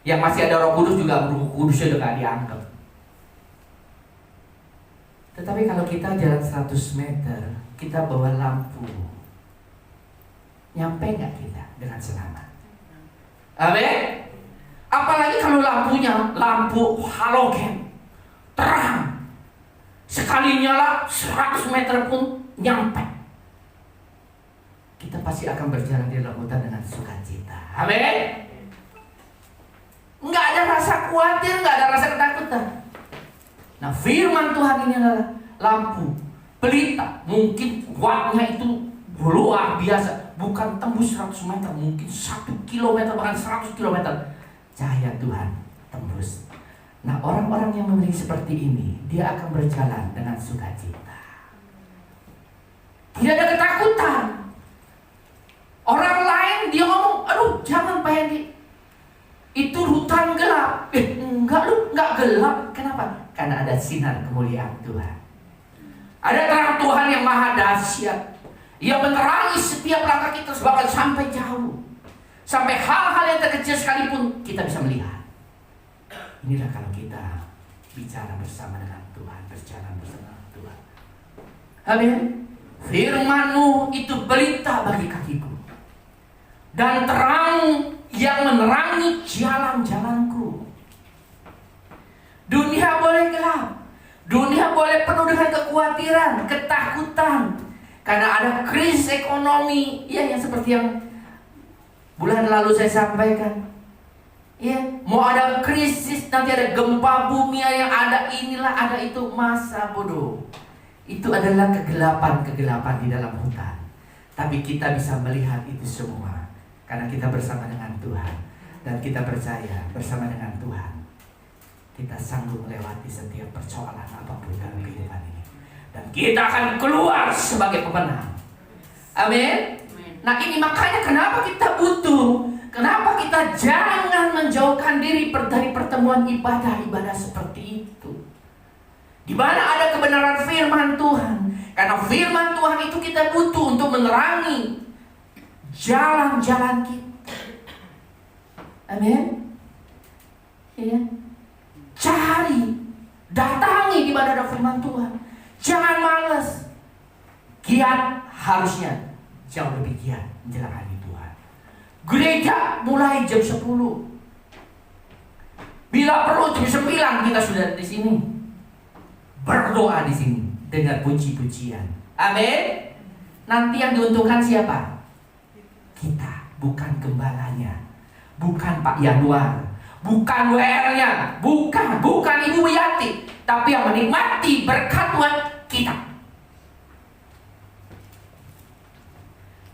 Yang masih ada Roh Kudus juga Roh Kudusnya udah nggak dianggap. Tetapi kalau kita jalan 100 meter, kita bawa lampu, nyampe nggak kita dengan selamat? Amin. Apalagi kalau lampunya lampu halogen, terang, sekali nyala 100 meter pun nyampe. Kita pasti akan berjalan di dalam hutan dengan sukacita. Amin. Nggak ada rasa khawatir, nggak ada rasa ketakutan. Nah, firman Tuhan ini adalah lampu pelita. Mungkin wattnya itu luar biasa, bukan tembus 100 meter, mungkin 1 kilometer, bahkan 100 kilometer. Cahaya Tuhan tembus. Nah, orang-orang yang memiliki seperti ini, dia akan berjalan dengan sukacita. Tidak ada ketakutan. Orang lain dia ngomong, aduh jangan Pak Hendi, itu hutan gelap. Enggak lu, enggak gelap. Kenapa? Karena ada sinar kemuliaan Tuhan. Ada terang Tuhan yang maha dahsyat, yang menerangi setiap langkah kita bahkan sampai jauh. Sampai hal-hal yang terkecil sekalipun kita bisa melihat. Inilah kalau kita bicara bersama dengan Tuhan, berjalan bersama dengan Tuhan. Amin. Firman-Mu itu pelita bagi kakiku dan terang yang menerangi jalan-jalanku. Dunia boleh gelap, dunia boleh penuh dengan kekhawatiran, ketakutan, karena ada krisis ekonomi, ya, yang seperti yang bulan lalu saya sampaikan. Ya, mau ada krisis, nanti ada gempa bumi, yang ada inilah, ada itu, masa bodoh. Itu adalah kegelapan-kegelapan di dalam hutan. Tapi kita bisa melihat itu semua karena kita bersama dengan Tuhan. Dan kita percaya bersama dengan Tuhan kita sanggup melewati setiap persoalan apapun dalam kehidupan ini. Dan kita akan keluar sebagai pemenang. Amin. Nah, ini makanya kenapa kita butuh, kenapa kita jangan menjauhkan diri dari pertemuan ibadah-ibadah seperti itu, di mana ada kebenaran firman Tuhan. Karena firman Tuhan itu kita butuh untuk menerangi jalan-jalan kita. Amin. Ya. Cari, datangi di mana ada firman Tuhan. Jangan malas. Giat, harusnya jauh lebih giat menjelang hari Tuhan. Gereja mulai jam 10. Bila perlu jam 9 kita sudah di sini. Berdoa di sini dengan puji-pujian. Amin. Nanti yang diuntungkan siapa? Kita, bukan gembalanya, bukan Pak Yanuar, bukan WR-nya, bukan Ibu Yati, tapi yang menikmati berkat Tuhan kita.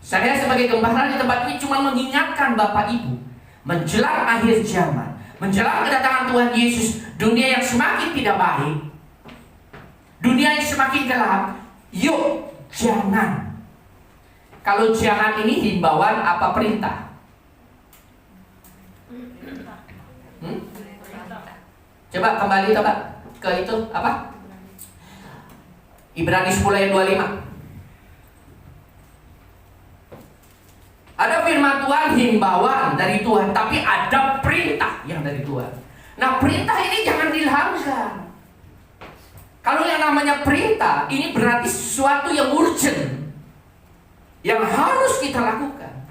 Saya sebagai gembala di tempat ini cuma mengingatkan Bapak Ibu, menjelang akhir zaman, menjelang kedatangan Tuhan Yesus, dunia yang semakin tidak baik, dunia yang semakin gelap, yuk jangan. Kalau jangan ini himbauan apa perintah? Coba kembali ke itu apa? Ibrani 10 ayat 25. Ada firman Tuhan, himbauan dari Tuhan, tapi ada perintah yang dari Tuhan. Nah, perintah ini jangan dilanggar. Kalau yang namanya perintah, ini berarti sesuatu yang urgent, yang harus kita lakukan.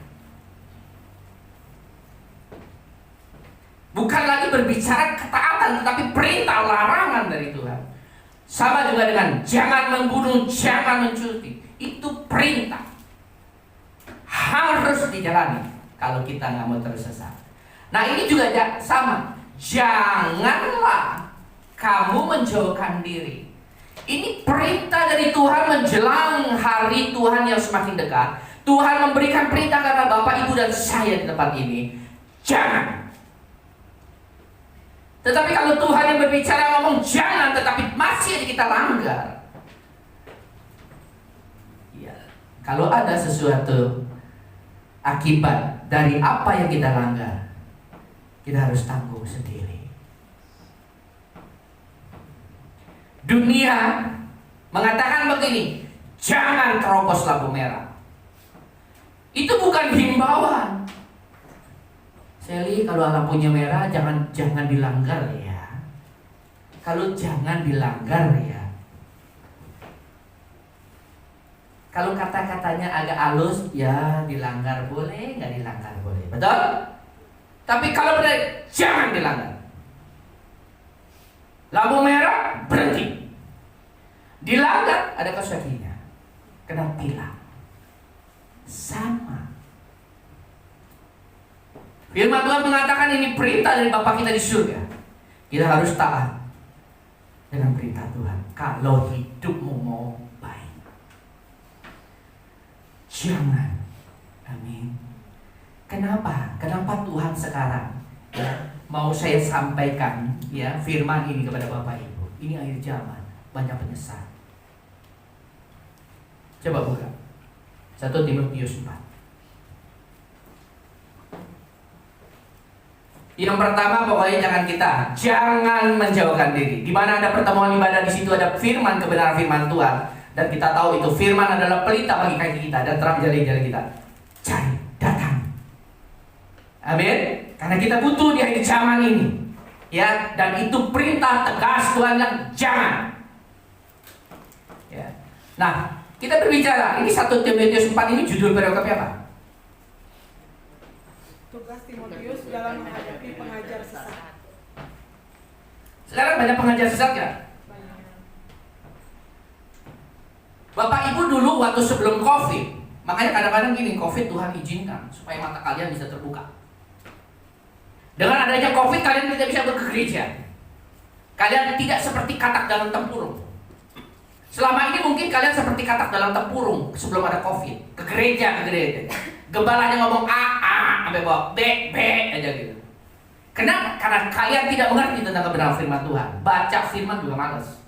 Bukan lagi berbicara ketaatan, tetapi perintah, larangan dari Tuhan. Sama juga dengan jangan membunuh, jangan mencuri. Itu perintah, harus dijalani kalau kita nggak mau tersesat. Nah, ini juga sama. Janganlah kamu menjauhkan diri. Ini perintah dari Tuhan menjelang hari Tuhan yang semakin dekat. Tuhan memberikan perintah karena Bapak, Ibu, dan saya di tempat ini. Jangan. Tetapi kalau Tuhan yang berbicara ngomong jangan, tetapi masih kita langgar. Ya, kalau ada sesuatu akibat dari apa yang kita langgar, kita harus tanggung sendiri. Dunia mengatakan begini, jangan terobos lampu merah. Itu bukan himbauan. Sally, kalau lampunya merah jangan dilanggar ya. Kalau jangan dilanggar ya. Kalau kata-katanya agak halus, ya dilanggar boleh, nggak dilanggar boleh. Betul? Tapi kalau benar, jangan dilanggar. Lampu merah, berhenti. Dilanggar, ada konsekuensinya. Kena tilang. Sama. Firman Tuhan mengatakan ini perintah dari Bapa kita di surga. Kita harus taat dengan perintah Tuhan. Kalau hidupmu mau baik, jangan. Amin. Kenapa? Kenapa Tuhan sekarang mau saya sampaikan firman ini kepada Bapak Ibu? Ini akhir zaman, banyak penyesat. Coba buka 1 Timotius 4. Yang pertama pokoknya jangan menjauhkan diri. Di mana ada pertemuan ibadah, di situ ada firman, kebenaran firman Tuhan, dan kita tahu itu firman adalah pelita bagi kaki kita dan terang jalan-jalan kita. Cari, datang. Amin. Karena kita butuh di akhir zaman ini. Ya, dan itu perintah tegas Tuhan yang jangan. Ya. Nah, kita berbicara, ini 1 Timotius 4 ini judul periokopnya apa? Tugas Timotius dalam menghadapi pengajar sesat. Sekarang banyak pengajar sesat ya? Bapak Ibu dulu waktu sebelum COVID, makanya kadang-kadang gini, COVID Tuhan izinkan supaya mata kalian bisa terbuka. Dengan adanya COVID kalian tidak bisa ke gereja. Kalian tidak seperti katak dalam tempurung. Selama ini mungkin kalian seperti katak dalam tempurung sebelum ada COVID. Ke gereja. Gembalanya ngomong A sampai bawa B aja gitu. Kenapa? Karena kalian tidak mengerti tentang kebenaran firman Tuhan. Baca firman juga malas.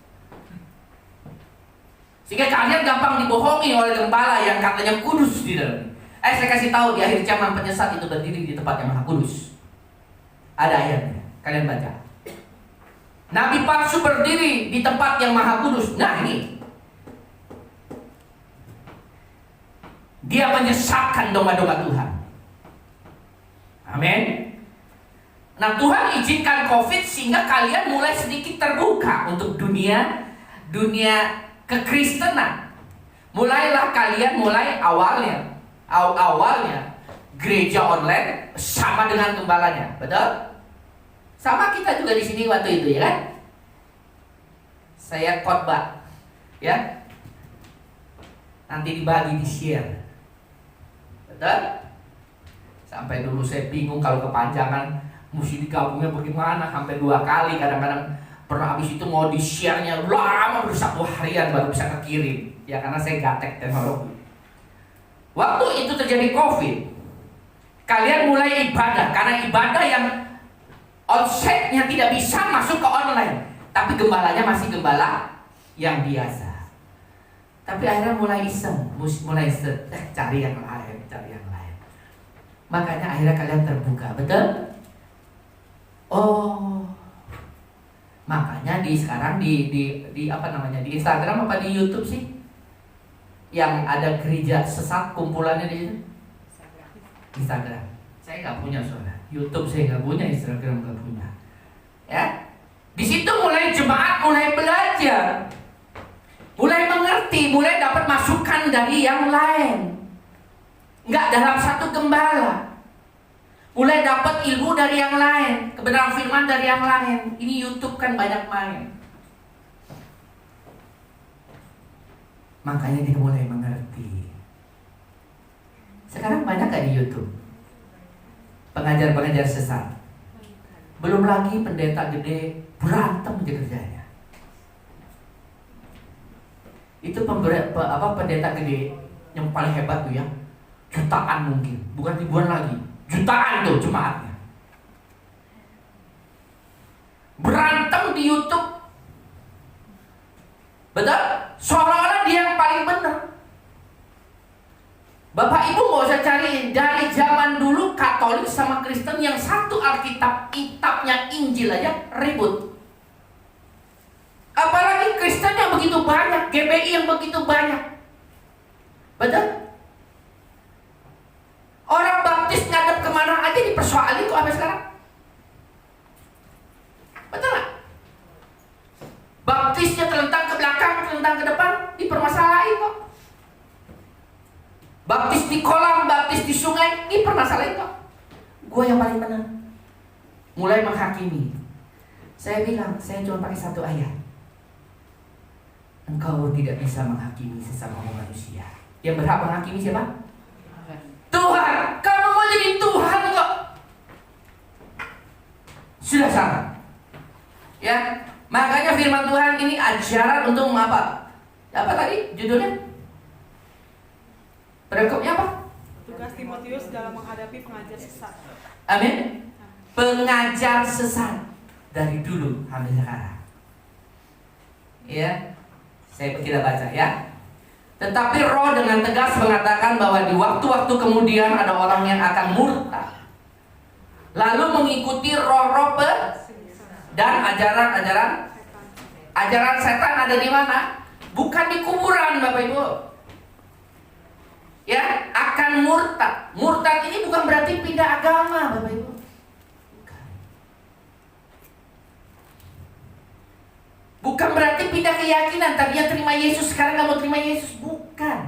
Sehingga kalian gampang dibohongi oleh gembala yang katanya kudus di dalam. Saya kasih tahu di akhir zaman penyesat itu berdiri di tempat yang maha kudus. Ada ayatnya, kalian baca. Nabi palsu berdiri di tempat yang maha kudus. Nah ini, dia menyesatkan domba-domba Tuhan. Amin. Nah Tuhan izinkan COVID sehingga kalian mulai sedikit terbuka untuk dunia kekristenan. Mulailah kalian awalnya gereja online sama dengan gembalanya, betul? Sama kita juga di sini waktu itu ya kan? Saya khotbah, ya. Nanti dibagi, di-share. Betul? Sampai dulu saya bingung kalau kepanjangan mesti digabungnya bagaimana, sampai 2 kali kadang-kadang pernah habis itu mau di-share-nya lama, baru 1 harian baru bisa kekirim. Ya karena saya gatek teknologi. Waktu itu terjadi COVID, kalian mulai ibadah karena ibadah yang onsite-nya tidak bisa masuk ke online, tapi gembalanya masih gembala yang biasa. Tapi akhirnya mulai iseng, cari yang lain. Makanya akhirnya kalian terbuka, betul? Oh, makanya sekarang di apa namanya, di Instagram apa di YouTube sih, yang ada gereja sesat kumpulannya di situ? Instagram. Saya nggak punya soalnya. YouTube saya nggak punya, Instagram nggak punya. Ya, di situ mulai jemaat mulai belajar, mulai mengerti, mulai dapat masukan dari yang lain. Nggak dalam satu gembala. Mulai dapat ilmu dari yang lain, kebenaran firman dari yang lain. Ini YouTube kan banyak main. Makanya kita mulai mengerti. Sekarang banyak gak di YouTube pengajar-pengajar sesat? Belum lagi pendeta gede berantem aja kerjanya. Itu pendeta gede yang paling hebat tuh ya, jutaan mungkin, bukan ribuan lagi, jutaan tuh jemaatnya. Berantem di YouTube, betul? Seolah-olah dia yang paling benar. Bapak Ibu nggak usah cari dari zaman dulu Katolik sama Kristen yang satu Alkitab, kitabnya Injil aja ribut. Apalagi Kristen yang begitu banyak, GBI yang begitu banyak, betul? baptis di kolam, baptis di sungai, ini permasalahan kok. Gue yang paling menang. Mulai menghakimi. Saya bilang, saya cuma pakai satu ayat. Engkau tidak bisa menghakimi sesama manusia. Yang berhak menghakimi siapa? Tuhan. Kamu mau jadi Tuhan kok. Sudah salah. Ya, makanya firman Tuhan ini ajaran untuk apa? Apa tadi judulnya? Berikutnya apa? Tugas Timotius dalam menghadapi pengajar sesat. Amin. Pengajar sesat dari dulu sampai sekarang. Ya, kita baca ya. Tetapi Roh dengan tegas mengatakan bahwa di waktu-waktu kemudian ada orang yang akan murtad, lalu mengikuti roh-roh dan ajaran setan ada di mana? Bukan di kuburan, Bapak Ibu. Ya, akan murtad. Murtad ini bukan berarti pindah agama, Bapak Ibu. Bukan berarti pindah keyakinan. Tadinya terima Yesus, sekarang nggak mau terima Yesus. Bukan.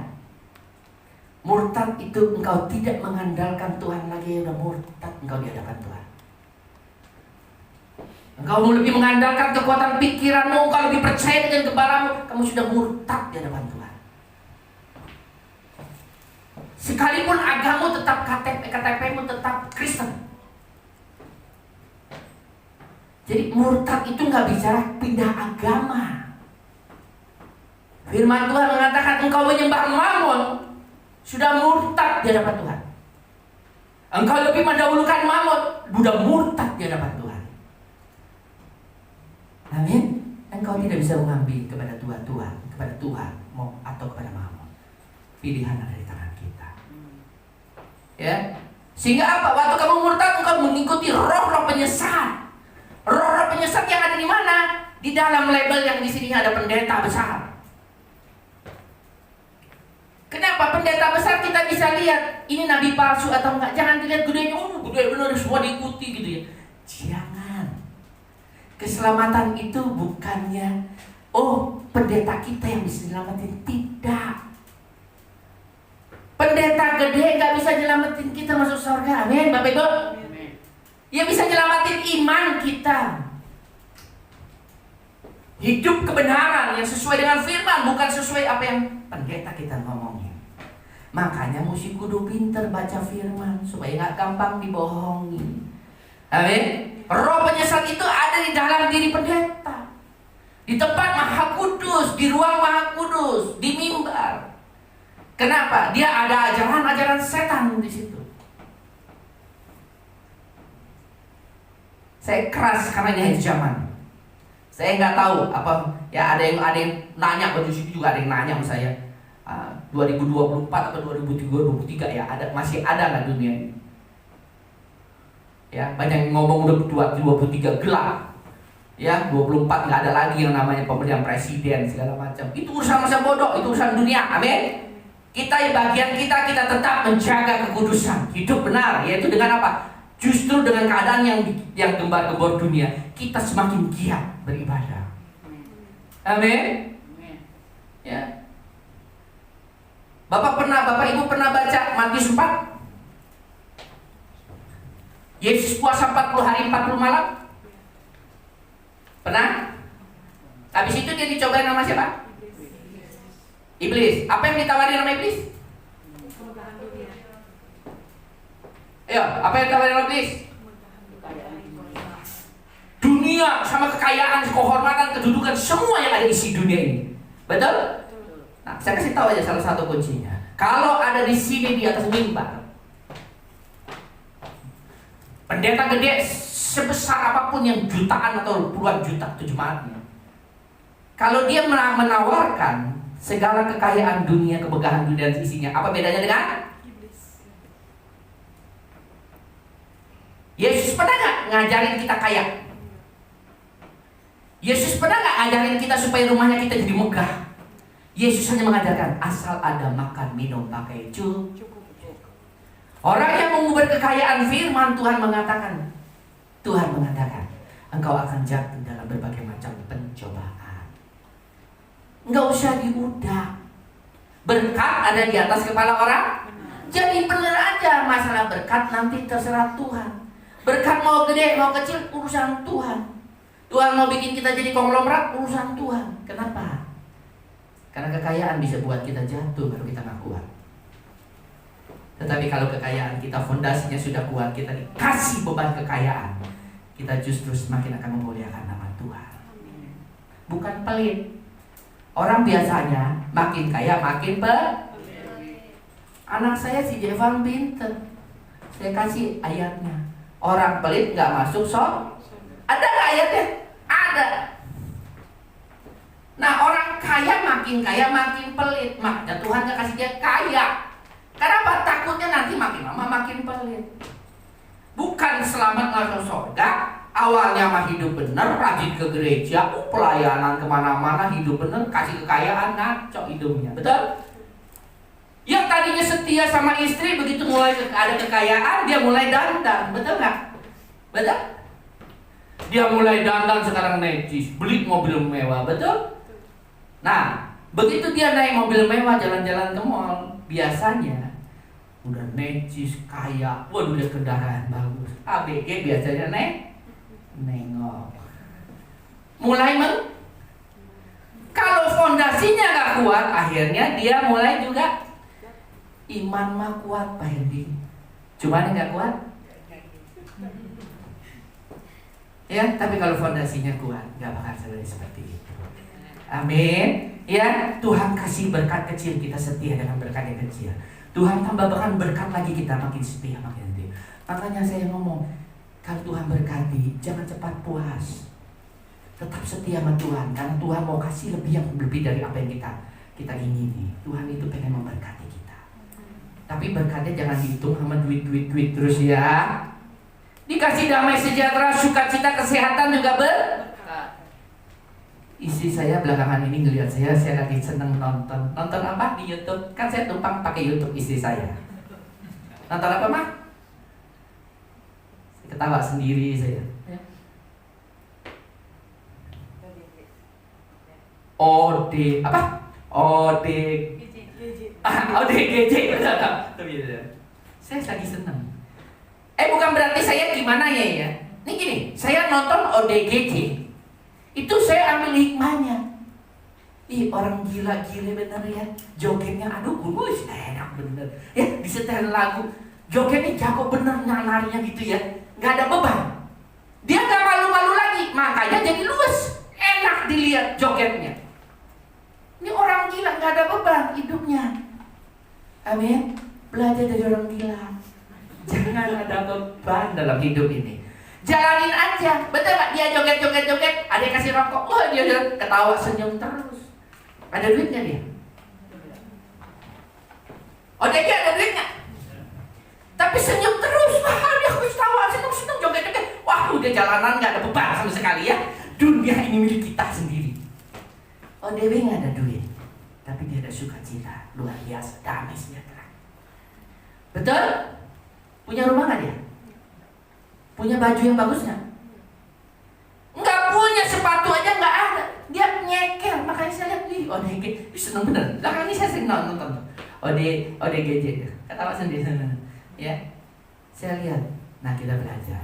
Murtad itu engkau tidak mengandalkan Tuhan lagi. Udah murtad engkau di hadapan Tuhan. Engkau lebih mengandalkan kekuatan pikiranmu, engkau lebih percaya dengan gembalamu. Kamu sudah murtad di hadapan Tuhan. Sekalipun agamamu tetap KTP-mu tetap Kristen. Jadi murtad itu nggak bicara pindah agama. Firman Tuhan mengatakan engkau menyembah Mammon, sudah murtad di hadapan Tuhan. Engkau lebih mendahulukan Mammon, sudah murtad di hadapan Tuhan. Amin. Engkau tidak bisa mengambil kepada Tuhan, kepada Tuhan mau atau kepada Mammon. Pilihan ada di tangan kita. Ya. Sehingga apa? Waktu kamu murtad, engkau mengikuti roh-roh penyesat. Roh-roh penyesat yang ada di mana? Di dalam label yang di sini ada pendeta besar. Kenapa pendeta besar kita bisa lihat ini nabi palsu atau enggak? Jangan dilihat gedenya, gede benar semua diikuti gitu ya. Jangan. Keselamatan itu bukannya pendeta kita yang bisa nyelamatin, tidak. Pendeta gede nggak bisa nyelamatin kita masuk surga. Amin, Bapak Ibu. Yang bisa nyelamatin iman kita. Hidup kebenaran yang sesuai dengan firman, bukan sesuai apa yang pendeta kita ngomongin. Makanya mesti kudu pinter baca firman supaya nggak gampang dibohongi. Amin. Roh penyesat itu ada di dalam diri pendeta, di tempat Maha Kudus, di ruang Maha Kudus, di mimbar. Kenapa? Dia ada ajaran-ajaran setan di situ. Saya keras karena ini zaman. Saya nggak tahu apa ya, ada yang nanya waktu situ juga, ada yang nanya sama saya 2024 atau 2023 ya, masih ada nggak dunia ini? Ya, banyak yang ngomong udah 2023 gelap. Ya, 24 nggak ada lagi yang namanya pemilihan presiden segala macam. Itu urusan masa bodoh, itu urusan dunia. Amin. Bagian kita tetap menjaga kekudusan, hidup benar, yaitu dengan apa? Justru dengan keadaan yang gembar-gembor dunia, kita semakin giat beribadah. Amin. Ya. Bapak Ibu pernah baca Matius 4? Yesus puasa 40 hari 40 malam? Pernah? Habis itu dia dicobain sama siapa? Iblis. Apa yang ditawarin sama iblis? Ayo, apa yang ditawarin sama iblis? Dunia sama kekayaan, kehormatan, kedudukan, semua yang ada isi dunia ini. Betul? Nah, saya kasih tahu aja salah satu kuncinya. Kalau ada di sini di atas mimbar, pendeta gede sebesar apapun yang jutaan atau puluhan juta itu jemaatnya, kalau dia menawarkan segala kekayaan dunia, kemegahan dunia dan isinya, apa bedanya dengan Yesus? Pernah nggak ngajarin kita kaya? Yesus pernah nggak ngajarin kita supaya rumahnya kita jadi megah? Yesus hanya mengajarkan asal ada makan, minum, pakai cukup. Orang yang mengubah kekayaan firman Tuhan mengatakan, engkau akan jatuh dalam berbagai macam pencobaan. Enggak usah diudak. Berkat ada di atas kepala orang Jadi bener aja, masalah berkat nanti terserah Tuhan. Berkat mau gede, mau kecil, urusan Tuhan. Tuhan mau bikin kita jadi konglomerat, urusan Tuhan. Kenapa? Karena kekayaan bisa buat kita jatuh kalau kita nggak kuat. Tetapi kalau kekayaan kita fondasinya sudah kuat, kita dikasih beban kekayaan, kita justru semakin akan memuliakan nama Tuhan. Bukan pelit. Orang biasanya makin kaya makin pelit. Anak saya si Jevan pinter. Saya kasih ayatnya. Orang pelit nggak masuk Ada nggak ayatnya? Ada. Nah, orang kaya makin pelit. Makanya Tuhan gak kasih dia kaya. Kenapa? Takutnya nanti makin lama makin pelit. Bukan selamat masuk surga. Awalnya mah hidup bener, rajin ke gereja, pelayanan kemana-mana, hidup bener, kasih kekayaan, ngaco hidupnya. Betul? Yang tadinya setia sama istri, begitu mulai ada kekayaan, dia mulai dandan. Betul nggak? Betul? Dia mulai dandan sekarang necis, beli mobil mewah. Betul? Nah, begitu dia naik mobil mewah jalan-jalan ke mall, biasanya udah necis, kaya, waduh dia kendaraan bagus. ABG biasanya nengok. Mulai kalau fondasinya gak kuat, akhirnya dia mulai juga iman mah kuat Pak Hendi. Cuman gak kuat. Ya, tapi kalau fondasinya kuat, gak bakal seperti itu. Amin. Ya, Tuhan kasih berkat kecil, kita setia dengan berkat yang kecil. Tuhan tambahkan berkat lagi, kita makin setia makin setia. Makanya saya ngomong, kalau Tuhan berkati, jangan cepat puas. Tetap setia sama Tuhan, karena Tuhan mau kasih lebih dari apa yang kita ingini. Tuhan itu pengen memberkati kita. Tapi berkatnya jangan dihitung sama duit terus ya. Dikasih damai sejahtera, sukacita, kesehatan juga berkat. Istri saya belakangan ini ngelihat saya lagi seneng nonton apa di YouTube. Kan saya tumpang pakai YouTube istri saya. Nonton apa mah? Ketawa sendiri saya. ODGJ. Saya lagi seneng. Bukan berarti saya gimana ya. Ini gini, saya nonton ODGJ. Itu saya ambil hikmahnya. Orang gila-gila bener ya. Jogetnya aduh bulus, enak bener. Ya, disetel lagu. Jogetnya jago bener, narinya gitu ya. Gak ada beban. Dia gak malu-malu lagi. Makanya jadi luas. Enak dilihat jogetnya. Ini orang gila, gak ada beban hidupnya. Amin. Belajar dari orang gila. Jangan ada beban dalam hidup ini. Jalanin aja, betul gak? Dia joget, ada yang kasih rokok, dia ketawa senyum terus. Ada duitnya dia. Dia ada duitnya. Tapi senyum terus, dia ketawa, seneng joget. Dia jalanan gak ada beban sama sekali ya. Dunia ini milik kita sendiri. Dewi gak ada duit, tapi dia ada sukacita luar biasa, damai sejahtera. Betul? Punya rumah gak dia? Punya baju yang bagus gak? Nggak punya, sepatu aja nggak ada. Dia nyeker, makanya saya lihat ODG, seneng bener. Belakang ini saya sering nonton ODGJ, ketawa sendiri. Ya, saya lihat. Nah, kita belajar.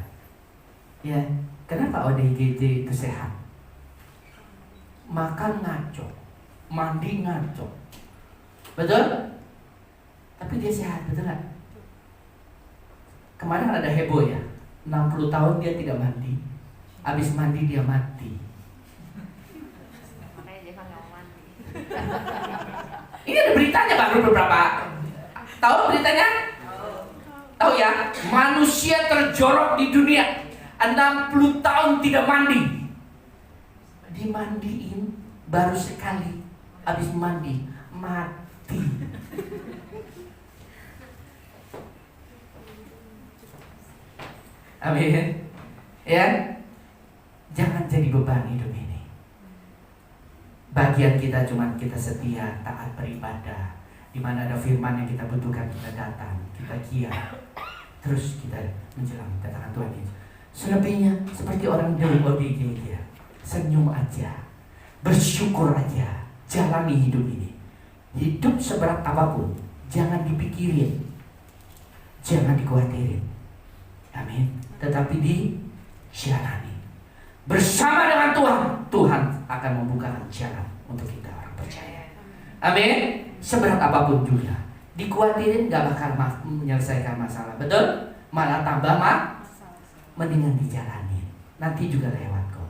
Ya, kenapa ODGJ itu sehat? Makan ngaco, mandi ngaco, betul? Tapi dia sehat, betul nggak? Kemarin ada heboh ya. 60 tahun dia tidak mandi. Habis mandi dia mati. Makanya dia nggak mau mandi. Ini ada beritanya baru beberapa. Tahu beritanya? Tahu ya? Manusia terjorok di dunia 60 tahun tidak mandi. Dimandiin baru sekali. Habis mandi mati. Amin. Ya, jangan jadi beban hidup ini. Bagian kita cuma kita setia, taat beribadah. Di mana ada firman yang kita butuhkan, kita datang, kita giat. Terus kita menjelang kedatangan Tuhan Yesus. Selebihnya seperti orang ODG dia, senyum aja, bersyukur aja, jalani hidup ini. Hidup seberat apapun, jangan dipikirin. jangan dikhawatirkan. Amin. Tetapi dijalani. Bersama dengan Tuhan, Tuhan akan membukakan jalan untuk kita orang percaya. Amin. Seberat apapun juga, dikuatirin gak bakal menyelesaikan masalah. Betul? Malah tambah mendingan dijalani. Nanti juga lewat kok.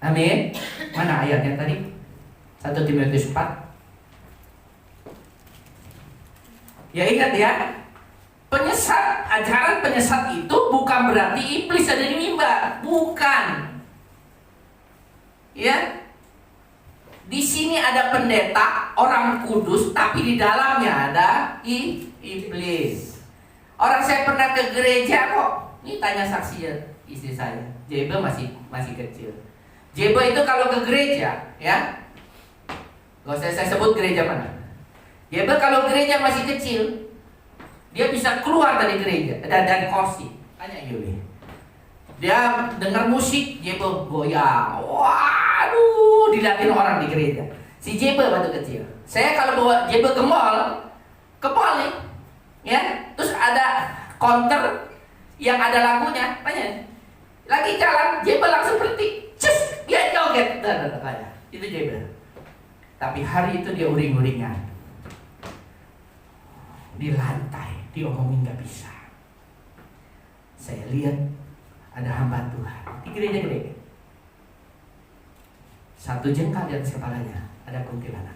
Amin. Mana ayatnya tadi? 1 Timotius 4. Ya ingat ya, penyesat, ajaran penyesat itu bukan berarti iblis ada di mimbar, bukan. Ya, di sini ada pendeta, orang kudus, tapi di dalamnya ada iblis. Orang saya pernah ke gereja kok. Ini tanya saksi ya, istri saya. Jebel masih kecil. Jebel itu kalau ke gereja, ya, gak usah saya sebut gereja mana. Jebel kalau gereja masih kecil, dia bisa keluar dari gereja, dari kursi. Tanya Yuli. Dia dengar musik, Jebel goyang. Waduh, dilihatin orang di gereja. Si Jebel waktu kecil. Saya kalau bawa Jebel ke mall nih, ya, terus ada counter yang ada lagunya, tanya. Lagi jalan, Jebel langsung berhenti. Cus, dia joget. Kayak itu Jebel. Tapi hari itu dia uring-uringan di lantai, diomongin gak bisa. Saya lihat ada hamba Tuhan di gereja gede. 1 jengkal di atas kepalanya ada kuntilanak.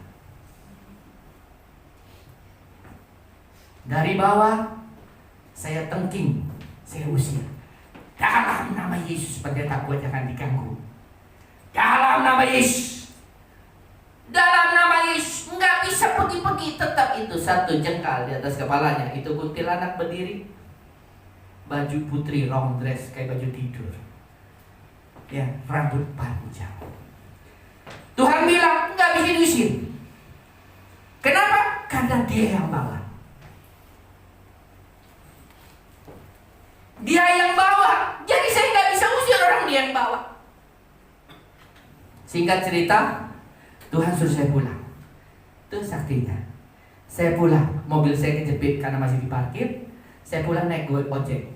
Dari bawah saya tengking, saya usir. Dalam nama Yesus, pendeta gua jangan diganggu. Dalam nama Yesus. Dalam nama Yesus, nggak bisa pergi-pergi, tetap itu 1 jengkal di atas kepalanya. Itu kuntilanak berdiri, baju putri long dress kayak baju tidur, ya, rambut panjang. Tuhan bilang nggak bisa diusir. Kenapa? Karena dia yang bawa. Dia yang bawa. Jadi saya nggak bisa usir orang dia yang bawa. Singkat cerita, Tuhan suruh saya pulang. Itu saktinya. Saya pulang, mobil saya kejepit karena masih diparkir. Saya pulang naik ojek,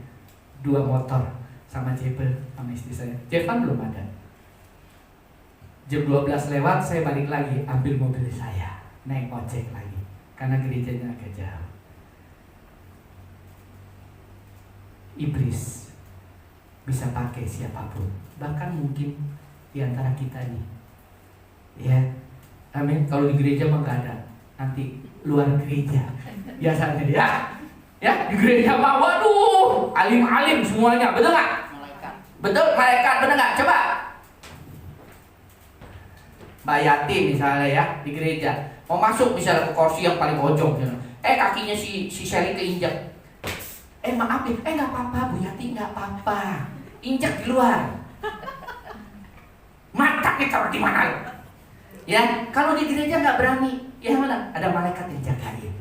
2 motor sama Jebel sama istri saya. Jevan belum ada. Jam 12 lewat, saya balik lagi ambil mobil saya, naik ojek lagi karena gerejanya agak jauh. Iblis bisa pakai siapapun, bahkan mungkin di antara kita nih, ya. Amin. Kalau di gereja mah nggak ada, nanti luar gereja biasanya dia, ya, di gereja mah waduh alim-alim semuanya, betul nggak? Malaikat. Betul, malaikat, betul nggak? Coba Mbak Yati misalnya ya, di gereja mau masuk misalnya ke kursi yang paling pojok, kakinya si Shelly keinjak. Maaf ya, nggak apa-apa Bu Yati, nggak apa-apa, injak di luar. Mata kita di mana? Ya, kalau di gereja nggak berani, ya mana? Ada malaikat yang jagain.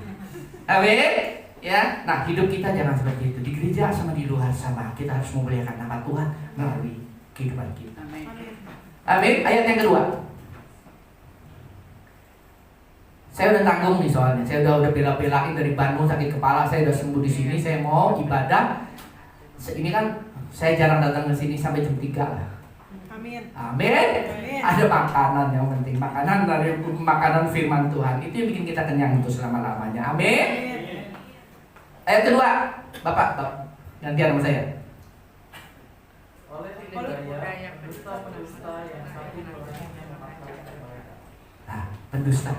Amin. Ya, nah hidup kita jangan seperti itu. Di gereja sama di luar sama. Kita harus memuliakan nama Tuhan melalui kehidupan kita. Amin. Amin. Ayat yang kedua. Saya udah tanggung nih soalnya. Saya udah bela-belain dari Bandung sakit kepala. Saya udah sembuh di sini. Saya mau ibadah. Ini kan saya jarang datang ke sini sampai jam 3 lah. Amin. Amin. Ada makanan yang penting. Makanan dari makanan firman Tuhan. Itu yang bikin kita kenyang untuk selama-lamanya. Amin. Ayat kedua. Bapak gantian sama saya. Oleh budaya pendusta yang satu Nah, pendusta.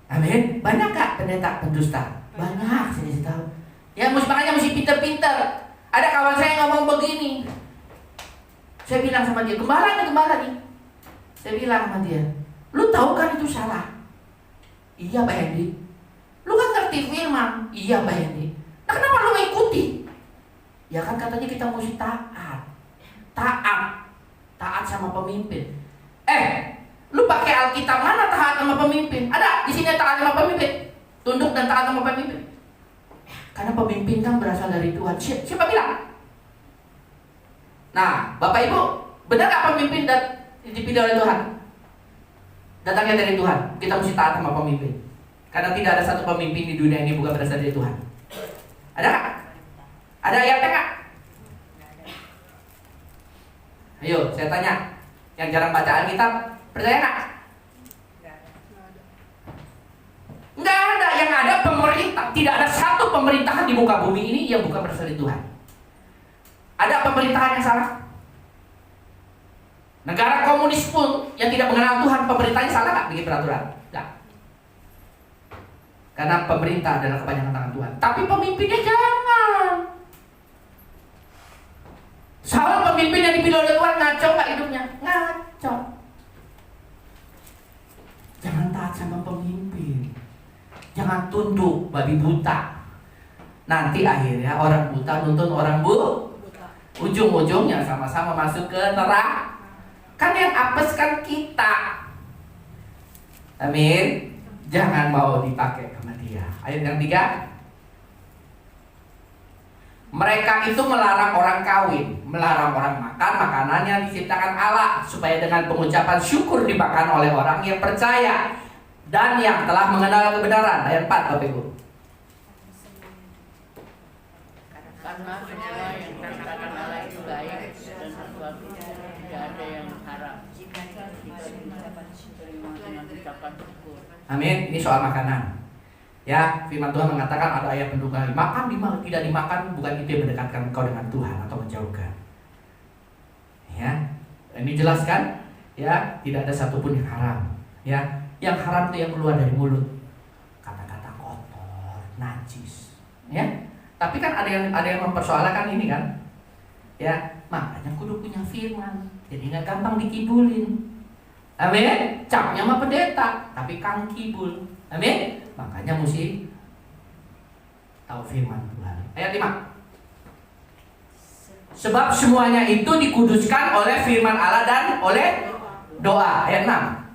Amin. Banyak kak pendeta pendusta? Banyak, saya tahu. Ya makanya mesti pinter-pinter. Ada kawan saya ngomong begini. Saya bilang sama dia, gembala nih. Saya bilang sama dia, lu tahu kan itu salah? Iya Pak Hendy. Lu kan ngerti firman? Iya Pak Hendy. Nah kenapa lu ikuti? Ya kan katanya kita mesti taat. Taat sama pemimpin. Lu pakai Alkitab mana taat sama pemimpin? Ada di sini taat sama pemimpin. Tunduk dan taat sama pemimpin. Karena pemimpin kan berasal dari Tuhan. Siapa bilang? Nah, Bapak Ibu, benar gak pemimpin dipilih oleh Tuhan? Datangnya dari Tuhan. Kita mesti taat sama pemimpin. Karena tidak ada satu pemimpin di dunia ini bukan berasal dari Tuhan. Ada nggak? Ada ayatnya nggak? Ayo, saya tanya. Yang jarang baca Alkitab, percaya nggak? Nggak ada. Yang ada pemerintah. Tidak ada satu pemerintahan di muka bumi ini yang bukan berasal dari Tuhan. Ada pemerintahan yang salah? Negara komunis pun yang tidak mengenal Tuhan, pemerintahnya salah nggak bikin peraturan? Nggak. Karena pemerintah adalah kepanjangan tangan Tuhan. Tapi pemimpinnya jangan. Saul pemimpin yang dipilih oleh Tuhan ngaco nggak hidupnya? Ngaco. Jangan taat sama pemimpin. Jangan tunduk babi buta. Nanti akhirnya orang buta nuntun orang ujung-ujungnya sama-sama masuk ke neraka. Kan yang apes kan kita. Amin. Jangan mau dipakai sama dia. Ayat yang 3. Mereka itu melarang orang kawin, melarang orang makan makanan yang diciptakan Allah, supaya dengan pengucapan syukur dimakan oleh orang yang percaya dan yang telah mengenal kebenaran. Ayat 4, Bapak Ibu. Karena semua yang diciptakan Allah itu baik dan sesuatu tidak ada yang haram jika diterima dengan ucapan syukur. Amin. Ini soal makanan. Ya, firman Tuhan mengatakan ada ayat pendukung makan tidak dimakan bukan itu yang mendekatkan engkau dengan Tuhan atau menjauhkan. Ya, ini jelaskan. Ya, tidak ada satupun yang haram. Ya, yang haram itu yang keluar dari mulut, kata-kata kotor, najis. Ya, tapi kan ada yang mempersoalkan ini kan. Ya, makanya kudu punya firman, jadi nggak gampang dikibulin. Amin. Capnya mah pendeta, tapi kang kibul. Amin. Makanya mesti tahu firman Tuhan. Ayat 5. Sebab semuanya itu dikuduskan oleh firman Allah dan oleh doa. Ayat 6.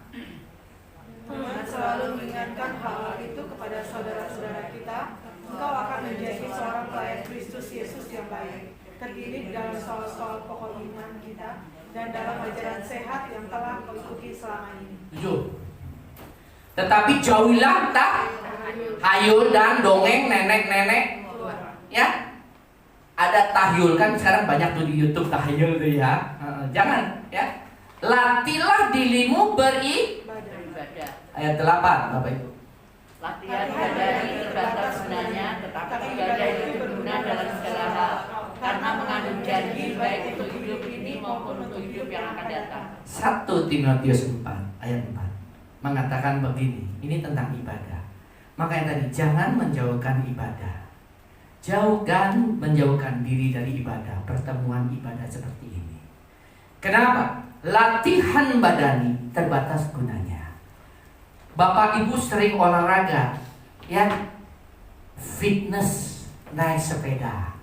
Tuhan selalu mengingatkan hal itu kepada saudara-saudara kita. Engkau akan menjadi seorang pelayan Kristus Yesus yang baik, terdidik dalam soal-soal pokok iman kita dan dalam ajaran sehat yang telah kau ikuti selama ini. 7. Tetapi jauhilah tahyul dan dongeng nenek-nenek. Ya, ada tahyul kan sekarang banyak tuh di YouTube tahyul tuh ya. Jangan ya. Latihlah dirimu Beribadah. Ayat 8, Bapak Ibu. Latihan ibadah ini terbatas gunanya, tetapi ibadah itu berguna dalam segala hal, karena mengandung janji baik untuk hidup ini maupun untuk hidup yang akan datang. 1 Timotius 4 ayat 4 mengatakan begini, ini tentang ibadah. Makanya tadi jangan menjauhkan ibadah. Menjauhkan diri dari ibadah, pertemuan ibadah seperti ini. Kenapa? Latihan badani terbatas gunanya. Bapak Ibu sering olahraga, ya, fitness, naik sepeda.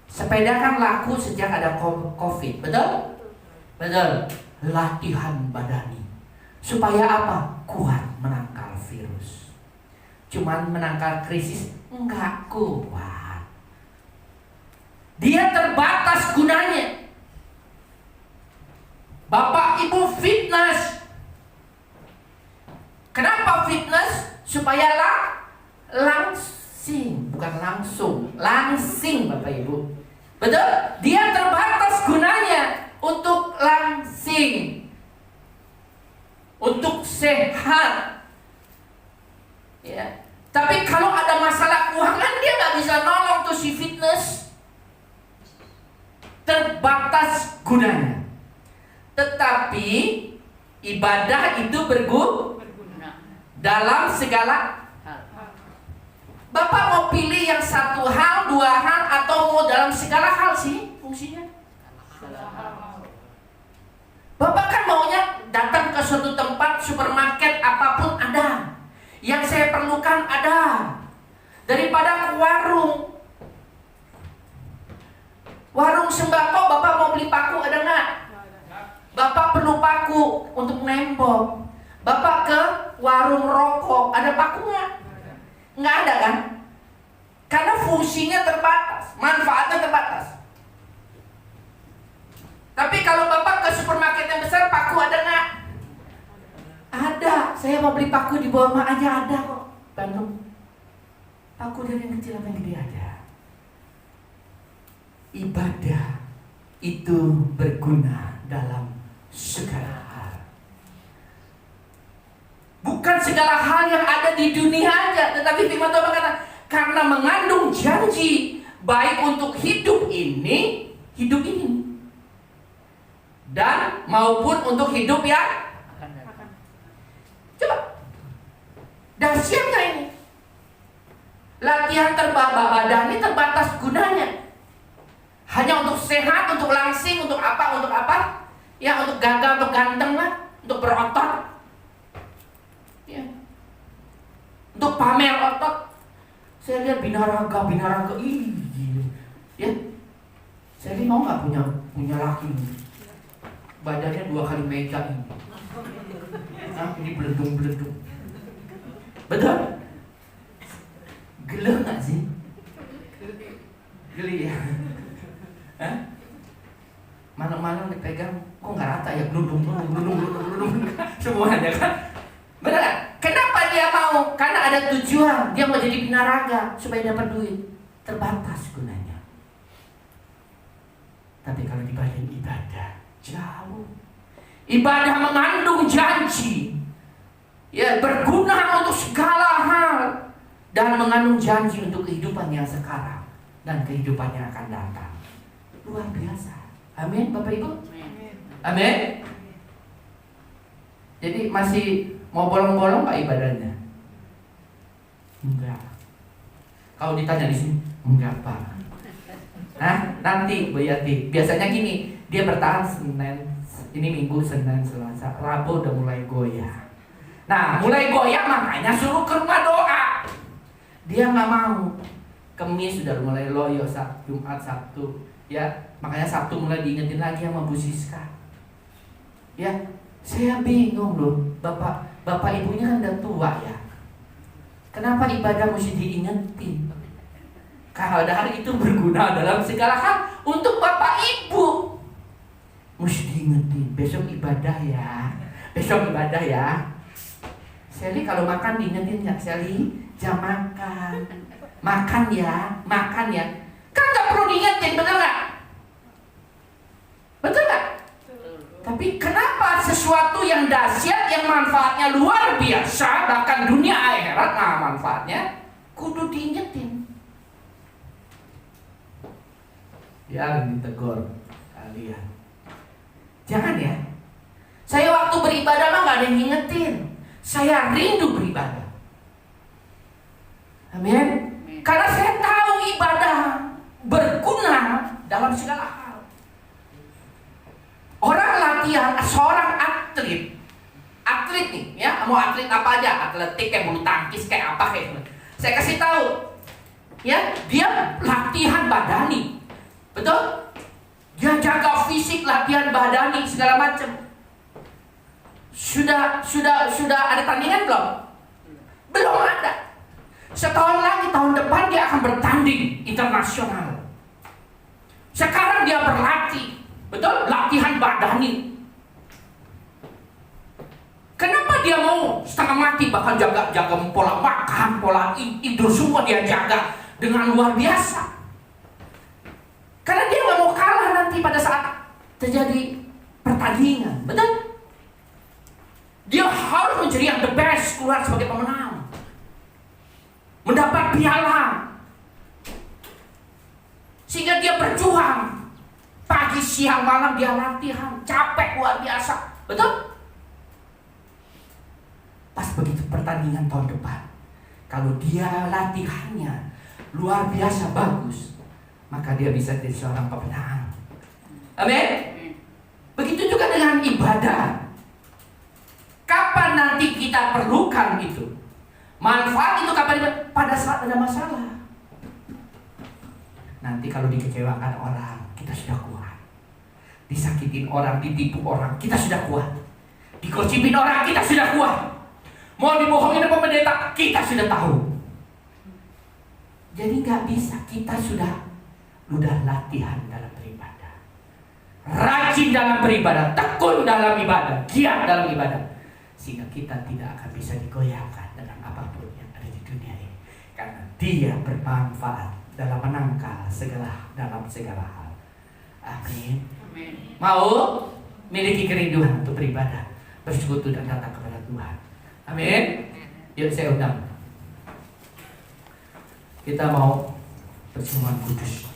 Sepeda kan laku sejak ada COVID, betul? Betul. Latihan badani. Supaya apa? Kuat menangkal virus. Cuman menangkal krisis enggak kuat. Dia terbatas gunanya. Bapak Ibu fitness. Kenapa fitness? Supaya langsing, bukan langsung, langsing Bapak Ibu. Betul? Dia terbatas gunanya untuk langsing, untuk sehat. Ya. Tapi kalau ada masalah keuangan dia nggak bisa nolong tuh si fitness. Terbatas gunanya. Tetapi ibadah itu berguna dalam segala hal. Bapak mau pilih yang satu hal, dua hal, atau mau dalam segala hal sih fungsinya? Bapak kan maunya datang ke suatu tempat, supermarket, apapun ada. Yang saya perlukan ada. Daripada ke warung. Warung sembako, Bapak mau beli paku ada nggak? Bapak perlu paku untuk nembok. Bapak ke warung rokok, ada paku nggak? Nggak ada kan? Karena fungsinya terbatas, manfaatnya terbatas. Tapi kalau Bapak ke supermarket yang besar, paku ada nggak? Ada. Saya mau beli paku di bawah rumah aja ada kok. Bandung. Takut dari yang kecil apa yang gede ada. Ibadah itu berguna dalam segala hal. Bukan segala hal yang ada di dunia aja, tetapi firman Tuhan berkata, karena mengandung janji baik untuk hidup ini dan maupun untuk hidup yang coba dahsyatnya ini. Latihan badan ini terbatas gunanya. Hanya untuk sehat, untuk langsing, untuk apa? Ya, untuk gagah, untuk ganteng lah, untuk berotot. Ya. Untuk pamer otot. Saya lihat binaraga, ya. Saya lihat mau nggak punya laki, badannya 2 kali meja ini. Nah, ini beledung. Betul? Gelo nggak sih? Geli ya? Hah? Malam-malam dipegang, kok nggak rata ya? Bludung semuanya kan? Benar kan? Kenapa dia mau? Karena ada tujuan. Dia mau jadi binaraga supaya dapat duit. Terbatas gunanya. Tapi kalau dibanding ibadah, jauh. Ibadah mengandung janji, ya, berguna untuk segala hal, dan mengandung janji untuk kehidupan yang sekarang dan kehidupan yang akan datang. Luar biasa. Amin, Bapak Ibu. Amin. Jadi masih mau bolong-bolong nggak ibadahnya? Enggak. Kalau ditanya di sini, enggak Pak. Nah, nanti Bu Yati. Biasanya gini, dia bertahan Senin, ini Minggu, Senin, Selasa, Rabu udah mulai goyah. Nah, mulai goyah makanya suruh ke rumah doa. Dia nggak mau. Kamis sudah mulai loyo, Jumat, Sabtu, ya. Makanya Sabtu mulai diingetin lagi sama Bu Siska. Ya, saya bingung loh, bapak ibunya kan udah tua ya. Kenapa ibadah mesti diingetin? Padahal itu berguna dalam segala hal untuk bapak ibu. Mesti diingetin, besok ibadah ya. Sally kalau makan diingetin nggak Sally? Jam makan. Makan ya. Kan nggak perlu diingetin, betul nggak? Betul nggak? Tapi kenapa sesuatu yang dahsyat, yang manfaatnya luar biasa, bahkan dunia akhirat, manfaatnya kudu diingetin. Ya, ditegur kalian. Jangan ya. Saya waktu beribadah mah nggak ada yang ngingetin. Saya rindu beribadah. Amin. Karena saya tahu ibadah berguna dalam segala hal. Orang latihan, seorang atlet nih, ya, mau atlet apa aja, atletik kayak bulu tangkis kayak apa kayak. Saya kasih tahu, ya, dia latihan badani, betul? Dia jaga fisik, latihan badani segala macam. Sudah ada tandingan belum? Belum ada. Setahun lagi, tahun depan dia akan bertanding internasional. Sekarang dia berlatih, betul? Latihan badani. Kenapa dia mau setengah mati bahkan jaga pola makan, pola tidur semua dia jaga dengan luar biasa? Karena dia nggak mau kalah nanti pada saat terjadi pertandingan, betul? Dia harus menjadi yang the best, keluar sebagai pemenang, mendapat piala, sehingga dia berjuang pagi, siang, malam dia latihan, capek luar biasa, betul? Pas begitu pertandingan tahun depan, kalau dia latihannya luar biasa bagus, maka dia bisa jadi seorang pemenang. Amin. Begitu juga dengan ibadah. Kapan nanti kita perlukan itu? Manfaat itu kapan? Pada saat ada masalah. Nanti kalau dikecewakan orang, kita sudah kuat. Disakitin orang, ditipu orang, kita sudah kuat. Digosipin orang, kita sudah kuat. Mau dibohongin sama pendeta, kita sudah tahu. Jadi nggak bisa, kita sudah latihan dalam beribadah, rajin dalam beribadah, tekun dalam ibadah, giat dalam ibadah, sehingga kita tidak akan bisa digoyahkan dengan apapun yang ada di dunia ini. karena dia bermanfaat dalam menangkal dalam segala hal. Amin. Amin. Mau miliki kerinduan untuk beribadah, bersekutu dan datang kepada Tuhan. Amin. Yuk saya undang. Kita mau perjamuan kudus.